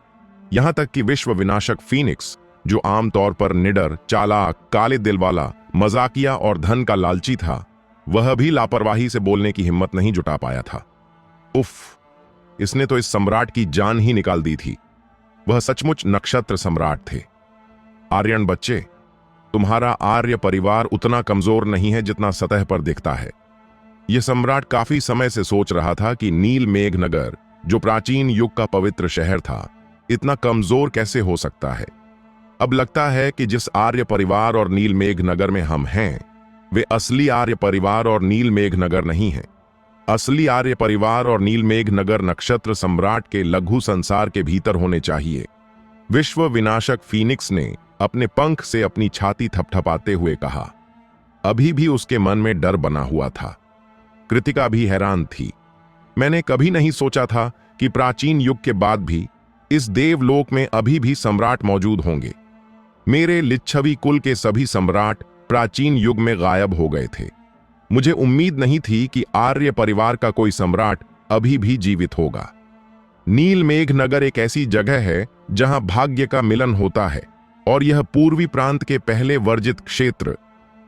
S1: यहां तक कि विश्व विनाशक फीनिक्स, जो आमतौर पर निडर, चालाक, काले दिल वाला, मजाकिया और धन का लालची था, वह भी लापरवाही से बोलने की हिम्मत नहीं जुटा पाया था। उफ! इसने तो इस सम्राट की जान ही निकाल दी थी। वह सचमुच नक्षत्र सम्राट थे। आर्यन बच्चे, तुम्हारा आर्य परिवार उतना कमजोर नहीं है जितना सतह पर दिखता है। यह सम्राट काफी समय से सोच रहा था कि नील मेघ नगर, जो प्राचीन युग का पवित्र शहर था, इतना कमजोर कैसे हो सकता है। अब लगता है कि जिस आर्य परिवार और नील मेघ नगर में हम हैं, वे असली आर्य परिवार और नील मेघ नगर नहीं हैं। असली आर्य परिवार और नील मेघ नगर नक्षत्र सम्राट के लघु संसार के भीतर होने चाहिए। विश्व विनाशक फीनिक्स ने अपने पंख से अपनी छाती थपथपाते हुए कहा। अभी भी उसके मन में डर बना हुआ था। कृतिका भी हैरान थी। मैंने कभी नहीं सोचा था कि प्राचीन युग के बाद भी इस देवलोक में अभी भी सम्राट मौजूद होंगे। मेरे लिच्छवी कुल के सभी सम्राट प्राचीन युग में गायब हो गए थे। मुझे उम्मीद नहीं थी कि आर्य परिवार का कोई सम्राट अभी भी जीवित होगा। नील मेघ नगर एक ऐसी जगह है जहां भाग्य का मिलन होता है, और यह पूर्वी प्रांत के पहले वर्जित क्षेत्र,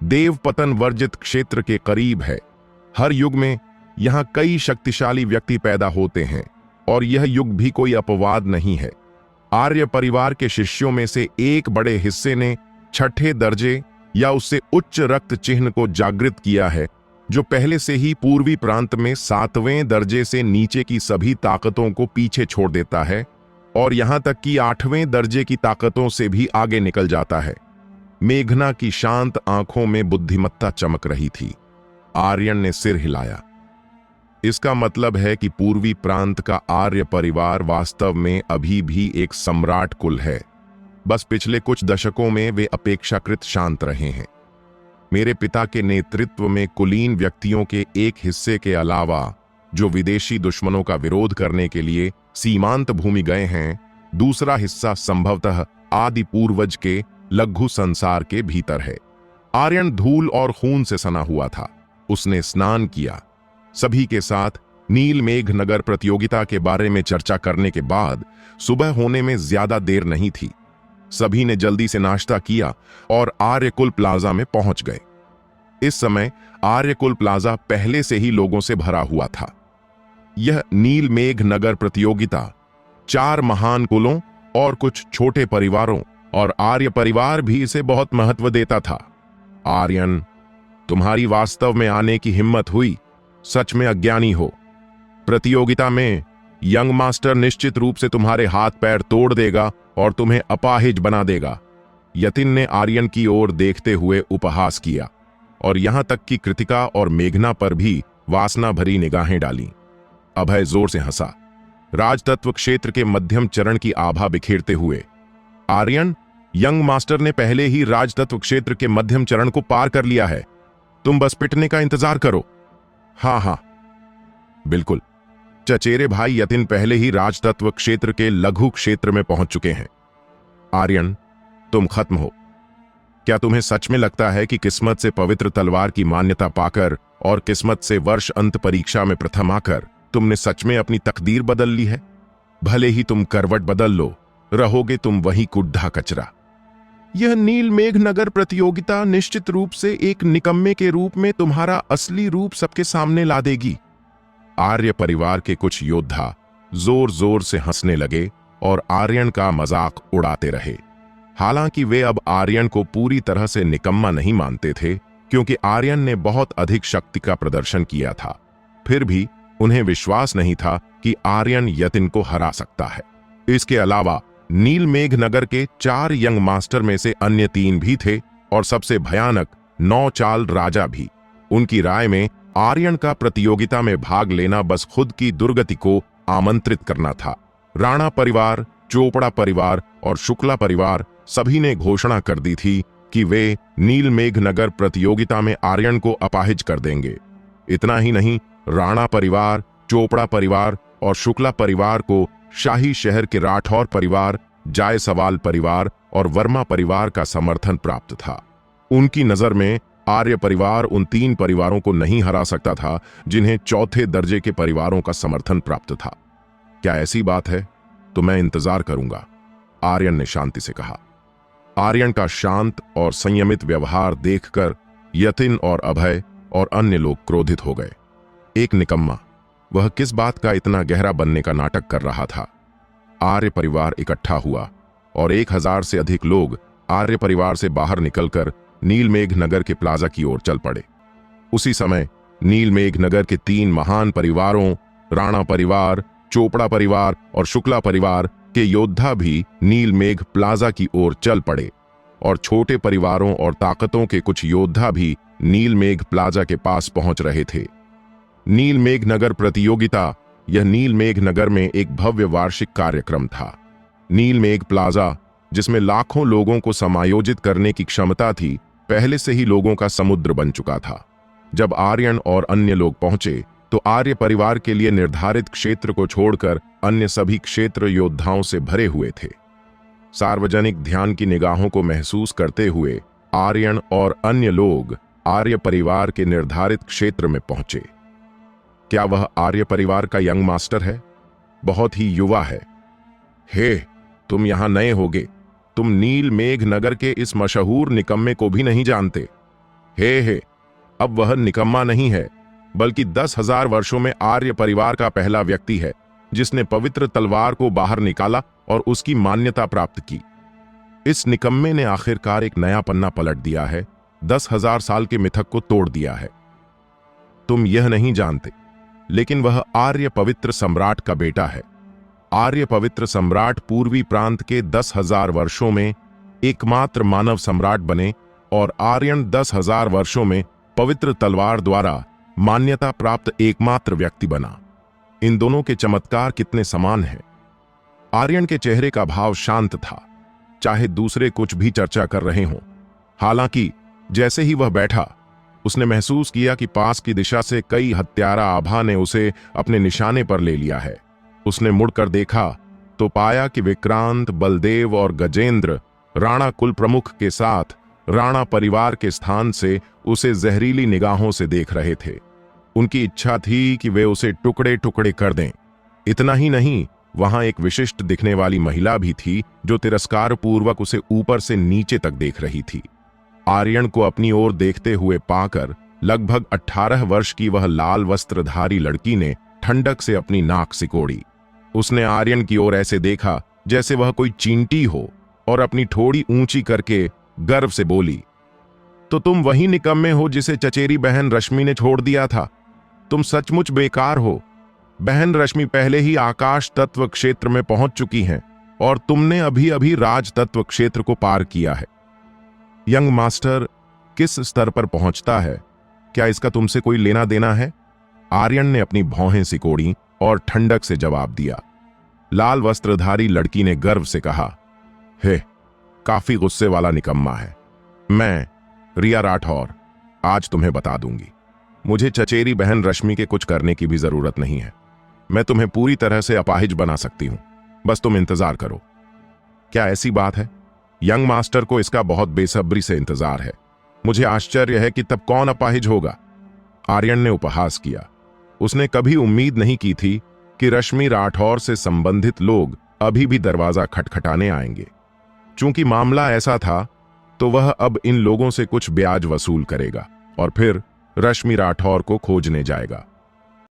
S1: देवपतन वर्जित क्षेत्र के करीब है। हर युग में यहां कई शक्तिशाली व्यक्ति पैदा होते हैं, और यह युग भी कोई अपवाद नहीं है। आर्य परिवार के शिष्यों में से एक बड़े हिस्से ने छठे दर्जे या उससे उच्च रक्त चिन्ह को जागृत किया है, जो पहले से ही पूर्वी प्रांत में 7वें दर्जे से नीचे की सभी ताकतों को पीछे छोड़ देता है, और यहां तक कि 8वें दर्जे की ताकतों से भी आगे निकल जाता है। मेघना की शांत आंखों में बुद्धिमत्ता चमक रही थी। आर्यन ने सिर हिलाया। इसका मतलब है कि पूर्वी प्रांत का आर्य परिवार वास्तव में अभी भी एक सम्राट कुल है। बस पिछले कुछ दशकों में वे अपेक्षाकृत शांत रहे हैं। मेरे पिता के नेतृत्व में कुलीन व्यक्तियों के एक हिस्से के अलावा, जो विदेशी दुश्मनों का विरोध करने के लिए सीमांत भूमि गए हैं, दूसरा हिस्सा संभवतः आदि पूर्वज के लघु संसार के भीतर है। आर्यन धूल और खून से सना हुआ था। उसने स्नान किया। सभी के साथ नील मेघ नगर प्रतियोगिता के बारे में चर्चा करने के बाद सुबह होने में ज्यादा देर नहीं थी। सभी ने जल्दी से नाश्ता किया और आर्यकुल प्लाजा में पहुंच गए। इस समय आर्यकुल प्लाजा पहले से ही लोगों से भरा हुआ था। यह नील मेघ नगर प्रतियोगिता 4 महान कुलों और कुछ छोटे परिवारों, और आर्य परिवार भी इसे बहुत महत्व देता था। आर्यन, तुम्हारी वास्तव में आने की हिम्मत हुई, सच में अज्ञानी हो। प्रतियोगिता में यंग मास्टर निश्चित रूप से तुम्हारे हाथ पैर तोड़ देगा और तुम्हें अपाहिज बना देगा। यतिन ने आर्यन की ओर देखते हुए उपहास किया, और यहां तक कि कृतिका और मेघना पर भी वासना भरी निगाहें डालीं। अभय जोर से हंसा, राजतत्व क्षेत्र के मध्यम चरण की आभा बिखेरते हुए। आर्यन, यंग मास्टर ने पहले ही राजतत्व क्षेत्र के मध्यम चरण को पार कर लिया है। तुम बस पिटने का इंतजार करो। हाँ, बिल्कुल। चचेरे भाई यतिन पहले ही राजतत्व क्षेत्र के लघु क्षेत्र में पहुंच चुके हैं। आर्यन, तुम खत्म हो। क्या तुम्हें सच में लगता है कि किस्मत से पवित्र तलवार की मान्यता पाकर और किस्मत से वर्ष अंत परीक्षा में प्रथम आकर तुमने सच में अपनी तकदीर बदल ली है? भले ही तुम करवट बदल लो, रहोगे तुम वही कुड्ढा कचरा। यह नील मेघ नगर प्रतियोगिता निश्चित रूप से एक निकम्मे के रूप में तुम्हारा असली रूप सबके सामने ला देगी। आर्य परिवार के कुछ योद्धा जोर जोर से हंसने लगे और आर्यन का मजाक उड़ाते रहे। हालांकि वे अब आर्यन को पूरी तरह से निकम्मा नहीं मानते थे, क्योंकि आर्यन ने बहुत अधिक शक्ति का प्रदर्शन किया था। फिर भी उन्हें विश्वास नहीं था कि आर्यन यतिन को हरा सकता है। इसके अलावा नील मेघ नगर के 4 यंग मास्टर में से अन्य 3 भी थे, और सबसे भयानक 9 चाल राजा भी। उनकी राय में आर्यन का प्रतियोगिता में भाग लेना बस खुद की दुर्गति को आमंत्रित करना था। राणा परिवार, चोपड़ा परिवार और शुक्ला परिवार सभी ने घोषणा कर दी थी कि वे नीलमेघ नगर प्रतियोगिता में आर्यन को अपाहिज कर देंगे। इतना ही नहीं, राणा परिवार, चोपड़ा परिवार और शुक्ला परिवार को शाही शहर के राठौर परिवार, जायसवाल परिवार और वर्मा परिवार का समर्थन प्राप्त था। उनकी नजर में आर्य परिवार उन 3 परिवारों को नहीं हरा सकता था जिन्हें चौथे दर्जे के परिवारों का समर्थन प्राप्त था। क्या ऐसी बात है? तो मैं इंतजार करूंगा, आर्यन ने शांति से कहा। आर्यन का शांत और संयमित व्यवहार देखकर यतिन और अभय और अन्य लोग क्रोधित हो गए। एक निकम्मा, वह किस बात का इतना गहरा बनने का नाटक कर रहा था? आर्य परिवार इकट्ठा हुआ और 1000 से अधिक लोग आर्य परिवार से बाहर निकलकर नीलमेघ नगर के प्लाजा की ओर चल पड़े। उसी समय नीलमेघ नगर के 3 महान परिवारों, राणा परिवार, चोपड़ा परिवार और शुक्ला परिवार के योद्धा भी नीलमेघ प्लाजा की ओर चल पड़े और छोटे परिवारों और ताकतों के कुछ योद्धा भी नीलमेघ प्लाजा के पास पहुंच रहे थे। नीलमेघ नगर प्रतियोगिता, यह नीलमेघ नगर में एक भव्य वार्षिक कार्यक्रम था। नीलमेघ प्लाजा, जिसमें लाखों लोगों को समायोजित करने की क्षमता थी, पहले से ही लोगों का समुद्र बन चुका था। जब आर्यन और अन्य लोग पहुंचे तो आर्य परिवार के लिए निर्धारित क्षेत्र को छोड़कर अन्य सभी क्षेत्र योद्धाओं से भरे हुए थे। सार्वजनिक ध्यान की निगाहों को महसूस करते हुए आर्यन और अन्य लोग आर्य परिवार के निर्धारित क्षेत्र में पहुंचे। क्या वह आर्य परिवार का यंग मास्टर है? बहुत ही युवा है। हे, तुम यहां नए होगे। तुम नीलमेघ नगर के इस मशहूर निकम्मे को भी नहीं जानते। हे, अब वह निकम्मा नहीं है, बल्कि 10,000 वर्षों में आर्य परिवार का पहला व्यक्ति है जिसने पवित्र तलवार को बाहर निकाला और उसकी मान्यता प्राप्त की। इस निकम्मे ने आखिरकार एक नया पन्ना पलट दिया है, 10,000 साल के मिथक को तोड़ दिया है। तुम यह नहीं जानते, लेकिन वह आर्य पवित्र सम्राट का बेटा है। आर्य पवित्र सम्राट पूर्वी प्रांत के 10,000 वर्षों में एकमात्र मानव सम्राट बने और आर्यन 10,000 वर्षों में पवित्र तलवार द्वारा मान्यता प्राप्त एकमात्र व्यक्ति बना। इन दोनों के चमत्कार कितने समान हैं। आर्यन के चेहरे का भाव शांत था, चाहे दूसरे कुछ भी चर्चा कर रहे हों। हालांकि जैसे ही वह बैठा, उसने महसूस किया कि पास की दिशा से कई हत्यारा आभा ने उसे अपने निशाने पर ले लिया है। उसने मुड़कर देखा तो पाया कि विक्रांत, बलदेव और गजेंद्र राणा कुल प्रमुख के साथ राणा परिवार के स्थान से उसे जहरीली निगाहों से देख रहे थे। उनकी इच्छा थी कि वे उसे टुकड़े टुकड़े कर दें। इतना ही नहीं, वहां एक विशिष्ट दिखने वाली महिला भी थी जो तिरस्कार पूर्वक उसे ऊपर से नीचे तक देख रही थी। आर्यन को अपनी ओर देखते हुए पाकर लगभग 18 वर्ष की वह लाल वस्त्रधारी लड़की ने ठंडक से अपनी नाक सिकोड़ी। उसने आर्यन की ओर ऐसे देखा जैसे वह कोई चींटी हो और अपनी ठोड़ी ऊंची करके गर्व से बोली, तो तुम वही निकम्मे हो जिसे चचेरी बहन रश्मि ने छोड़ दिया था। तुम सचमुच बेकार हो। बहन रश्मि पहले ही आकाश तत्व क्षेत्र में पहुंच चुकी हैं और तुमने अभी अभी राज तत्व क्षेत्र को पार किया है। यंग मास्टर किस स्तर पर पहुंचता है, क्या इसका तुमसे कोई लेना देना है? आर्यन ने अपनी भौहें सिकोड़ी और ठंडक से जवाब दिया। लाल वस्त्रधारी लड़की ने गर्व से कहा, हे, काफी गुस्से वाला निकम्मा है। मैं रिया राठौर आज तुम्हें बता दूंगी। मुझे चचेरी बहन रश्मि के कुछ करने की भी जरूरत नहीं है। मैं तुम्हें पूरी तरह से अपाहिज बना सकती हूं, बस तुम इंतजार करो। क्या ऐसी बात है? यंग मास्टर को इसका बहुत बेसब्री से इंतजार है। मुझे आश्चर्य है कि तब कौन अपाहिज होगा? आर्यन ने उपहास किया। उसने कभी उम्मीद नहीं की थी कि रश्मि राठौर से संबंधित लोग अभी भी दरवाजा खटखटाने आएंगे। चूंकि मामला ऐसा था, तो वह अब इन लोगों से कुछ ब्याज वसूल करेगा और फिर रश्मि राठौर को खोजने जाएगा।